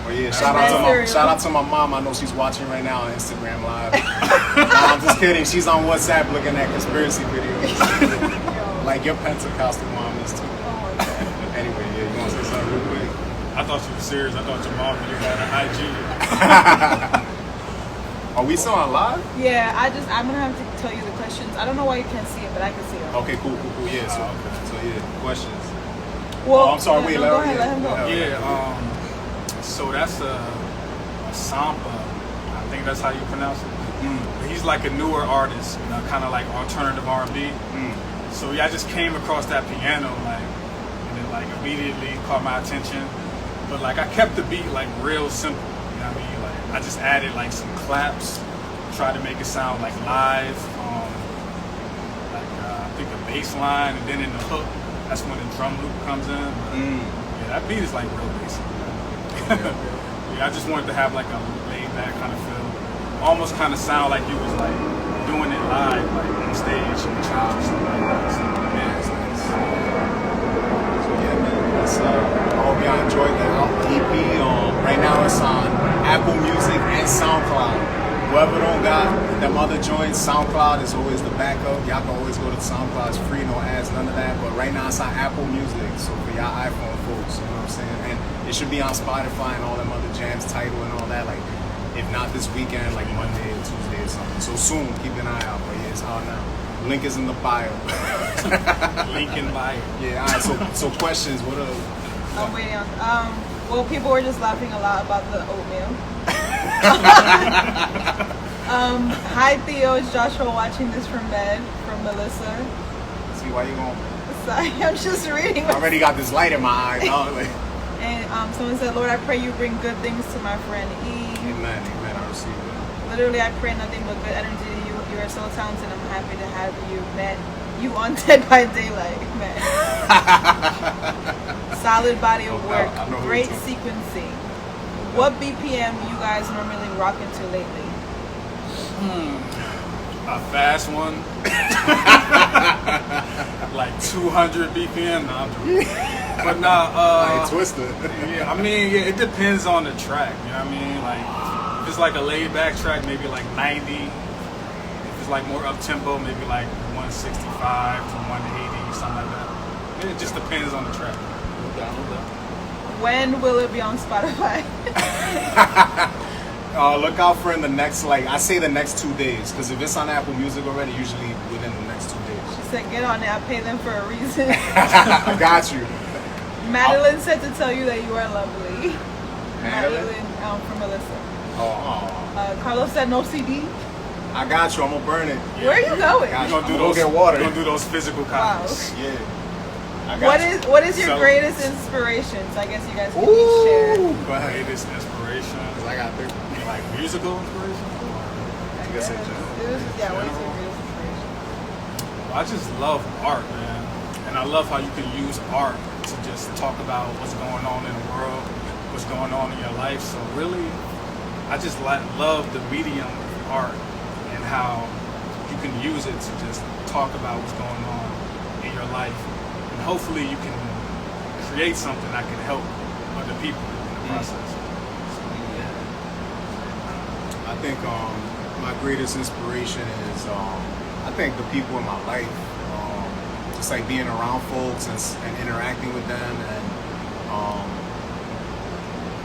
But yeah, shout out to my mom. I know she's watching right now on Instagram Live. Nah, I'm just kidding. She's on WhatsApp looking at conspiracy videos. Like your Pentecostal mom is too. Anyway, yeah, you want to say something real quick? I thought you were serious. I thought your mom and you had an IG. Are we still on live? Yeah, I'm gonna have to tell you the questions. I don't know why you can't see it, but I can see it. Okay, cool. Yeah, so yeah, questions. Well, I'm sorry, wait, go ahead, let him go. Yeah, so that's a Sampa. I think that's how you pronounce it. But he's like a newer artist, you know, kind of like alternative R&B. So yeah, I just came across that piano, like, and it like immediately caught my attention. But like I kept the beat like real simple. You know what I mean? Like I just added like some claps, tried to make it sound like live. I think a bass line, and then in the hook, that's when the drum loop comes in. Yeah, that beat is like real basic. Yeah, I just wanted to have like a laid back kind of feel. Almost kind of sound like you was like doing it live, like on stage in the church or something like that. So, yeah, it's nice. So yeah, man, I hope y'all enjoyed the EP. Right now it's on Apple Music and SoundCloud. Whoever don't got them other joints, SoundCloud is always the backup. Y'all can always go to SoundCloud. It's free, no ads, none of that. But right now it's on Apple Music. So for y'all iPhone folks, you know what I'm saying? And it should be on Spotify and all them other jams, Tidal and all that. Like, if not this weekend, like Monday or Tuesday or something. So soon, keep an eye out. But yeah, it's out now. Link is in the bio. Link in bio. Yeah, all right. So questions. What are... I'm waiting on. Well, people were just laughing a lot about the oatmeal. Hi Theo, it's Joshua watching this from bed from Melissa. See why you going? Sorry, I'm just reading. I already got this light in my eye. No, like... And someone said, Lord, I pray you bring good things to my friend E. Amen. I receive it. Literally, I pray nothing but good energy to you. You are so talented. I'm happy to have you met. You on Dead by Daylight, man. Solid body of work. Great sequencing. What BPM you guys normally rock into lately? A fast one. Like 200 BPM. Nah, I'm joking. But nah, like Twister. Yeah, I mean, yeah, it depends on the track. You know what I mean? Like, if it's like a laid back track, maybe like 90. If it's like more up tempo, maybe like 165 to 180, something like that. It just depends on the track. No doubt. When will it be on Spotify? Look out for in the next, I say the next 2 days, because if it's on Apple Music already, usually within the next 2 days. She said, get on it. I pay them for a reason. I got you. Madeline said to tell you that you are lovely. Madeline? From Melissa. Oh. Carlos said no CD. I got you. I'm going to burn it. Where are you going? You're I'm gonna get water. You're gonna do those physical copies. Yeah. I got you. What is your greatest inspirations? I guess you guys can each share. Go ahead. Greatest inspiration. I got 3. Like musical inspiration? I guess What is your greatest inspiration? I just love art, man. And I love how you can use art to just talk about what's going on in the world, what's going on in your life. So really, I just love the medium of art and how you can use it to just talk about what's going on in your life. And hopefully you can create something that can help other people in the process. So, yeah. I think my greatest inspiration is I think the people in my life, just like being around folks and interacting with them, and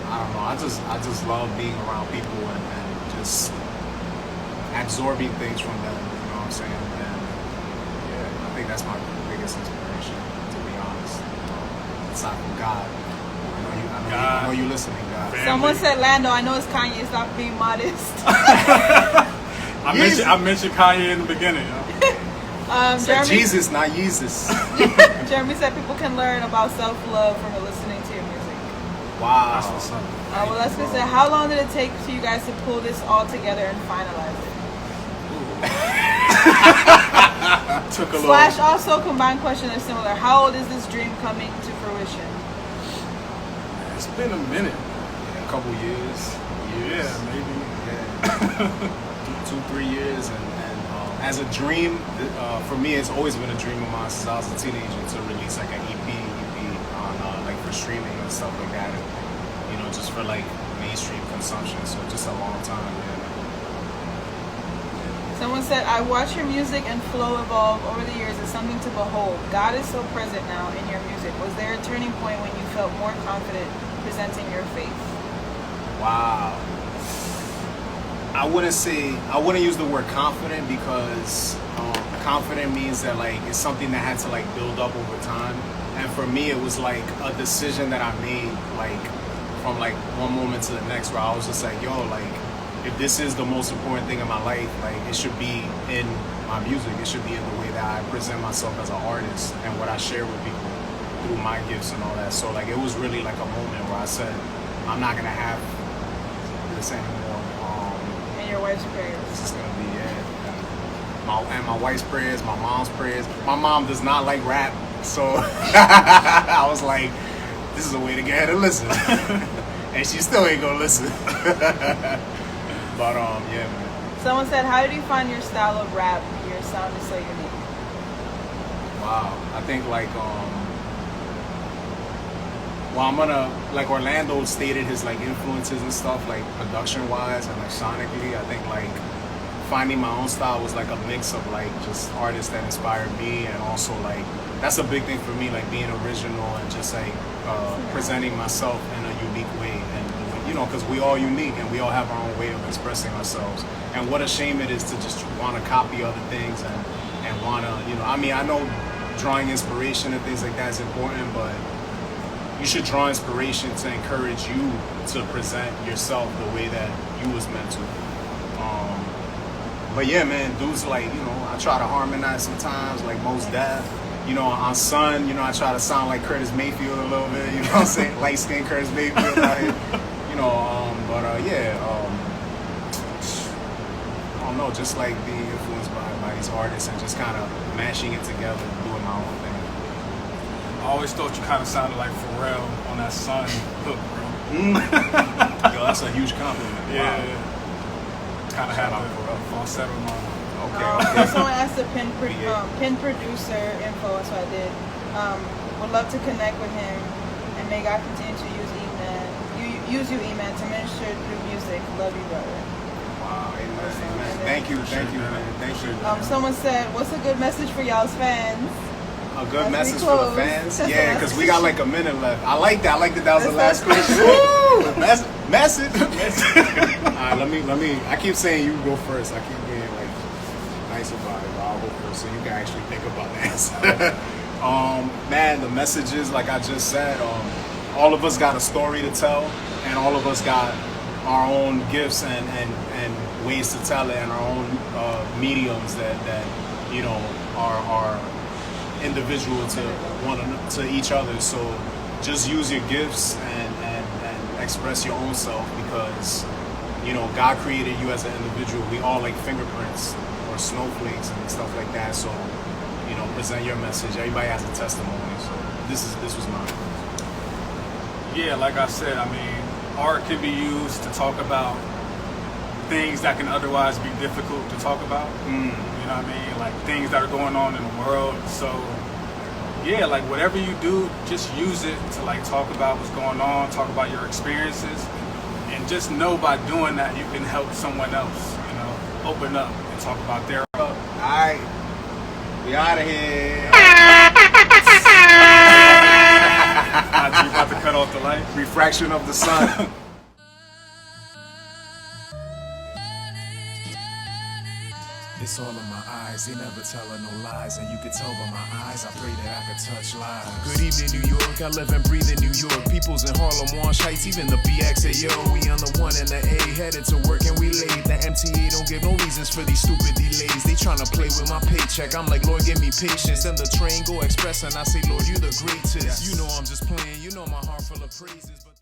I don't know, I just love being around people and just absorbing things from them, you know what I'm saying? And yeah, I think that's my biggest inspiration, to be honest. Aside from God. I know you listening, God. Family. Someone said, Lando, I know it's Kanye, stop being modest. I mentioned Kanye in the beginning. Said Jeremy, Jesus, not Jesus. Jeremy said people can learn about self-love from listening to your music. Wow. That's what's up. Well, let's just say, how long did it take for you guys to pull this all together and finalize it? Took a Slash little. also combined question is similar. How old is this dream coming to fruition? It's been a minute. A couple years. Yeah, maybe. Yeah. 2-3 years, and as a dream, for me, it's always been a dream of mine since I was a teenager to release like an EP on like for streaming and stuff like that, and, you know, just for like mainstream consumption. So just a long time. Yeah. Someone said, I watch your music and flow evolve over the years. It's something to behold. God is so present now in your music. Was there a turning point when you felt more confident presenting your faith? Wow. I wouldn't use the word confident, because confident means that like it's something that had to like build up over time. And for me, it was like a decision that I made like from like one moment to the next, where I was just like, yo, like, if this is the most important thing in my life, like it should be in my music. It should be in the way that I present myself as an artist and what I share with people through my gifts and all that. So like it was really like a moment where I said, I'm not gonna have this anymore. And your wife's prayers. This is gonna be it. And my wife's prayers, my mom's prayers. My mom does not like rap, so I was like, this is a way to get her to listen. And she still ain't gonna listen. But yeah, man. Someone said, how did you find your style of rap? Your sound is so unique. Wow. I think like well, I'm gonna, like Orlando stated his like influences and stuff, like production wise and like sonically. I think like finding my own style was like a mix of like just artists that inspired me, and also like that's a big thing for me, like being original and just like presenting myself in a unique way. And you know, because we all unique and we all have our own way of expressing ourselves. And what a shame it is to just want to copy other things and want to, you know, I mean, I know drawing inspiration and things like that is important, but you should draw inspiration to encourage you to present yourself the way that you was meant to. But yeah, man, dudes like, you know, I try to harmonize sometimes, like Mos Def. You know, on Sun, you know, I try to sound like Curtis Mayfield a little bit, you know what I'm saying? Light-skinned Curtis Mayfield out here. You know, yeah, I don't know, just like being influenced by these artists and just kind of mashing it together and doing my own thing. I always thought you kind of sounded like Pharrell on that Sun hook, bro. Yo, that's a huge compliment. Yeah. Wow. Kind of had a falsetto on. Okay. Someone asked the pin producer info, that's what I did. Would love to connect with him, and may God continue to use you, Eman, to minister through music. Love you, brother. Wow, amen. Thank you, man. Thank you. Someone said, what's a good message for y'all's fans? A good As we message for close. the fans? That's Yeah, the because last we got like a minute left. I like that. That was the last That's- question. Woo! Message. All right, let me. I keep saying you go first. I keep being like nice about it, but I'll go first so you can actually think about the answer. Man, the message is like I just said. All of us got a story to tell, and all of us got our own gifts and ways to tell it, and our own mediums that you know are individual to each other. So just use your gifts and express your own self, because you know God created you as an individual. We all like fingerprints or snowflakes and stuff like that. So you know, present your message. Everybody has a testimony. So this was mine. Yeah, like I said, I mean, art can be used to talk about things that can otherwise be difficult to talk about. You know what I mean? Like things that are going on in the world. So yeah, like whatever you do, just use it to like talk about what's going on, talk about your experiences, and just know by doing that you can help someone else, you know, open up and talk about their. All right, we out of here. You about to cut off the light? Refraction of the sun. It's all in my eyes, they never telling no lies, and you can tell by my eyes, I pray that I can touch lives. Good evening, New York, I live and breathe in New York. People's in Harlem, Wash Heights, even the BX, say yo, we on the 1 and the A, headed to work and we late. The MTA don't give no reasons for these stupid delays. They tryna play with my paycheck, I'm like, Lord, give me patience. Then the train go express and I say, Lord, you the greatest. You know I'm just playing, you know my heart full of praises, but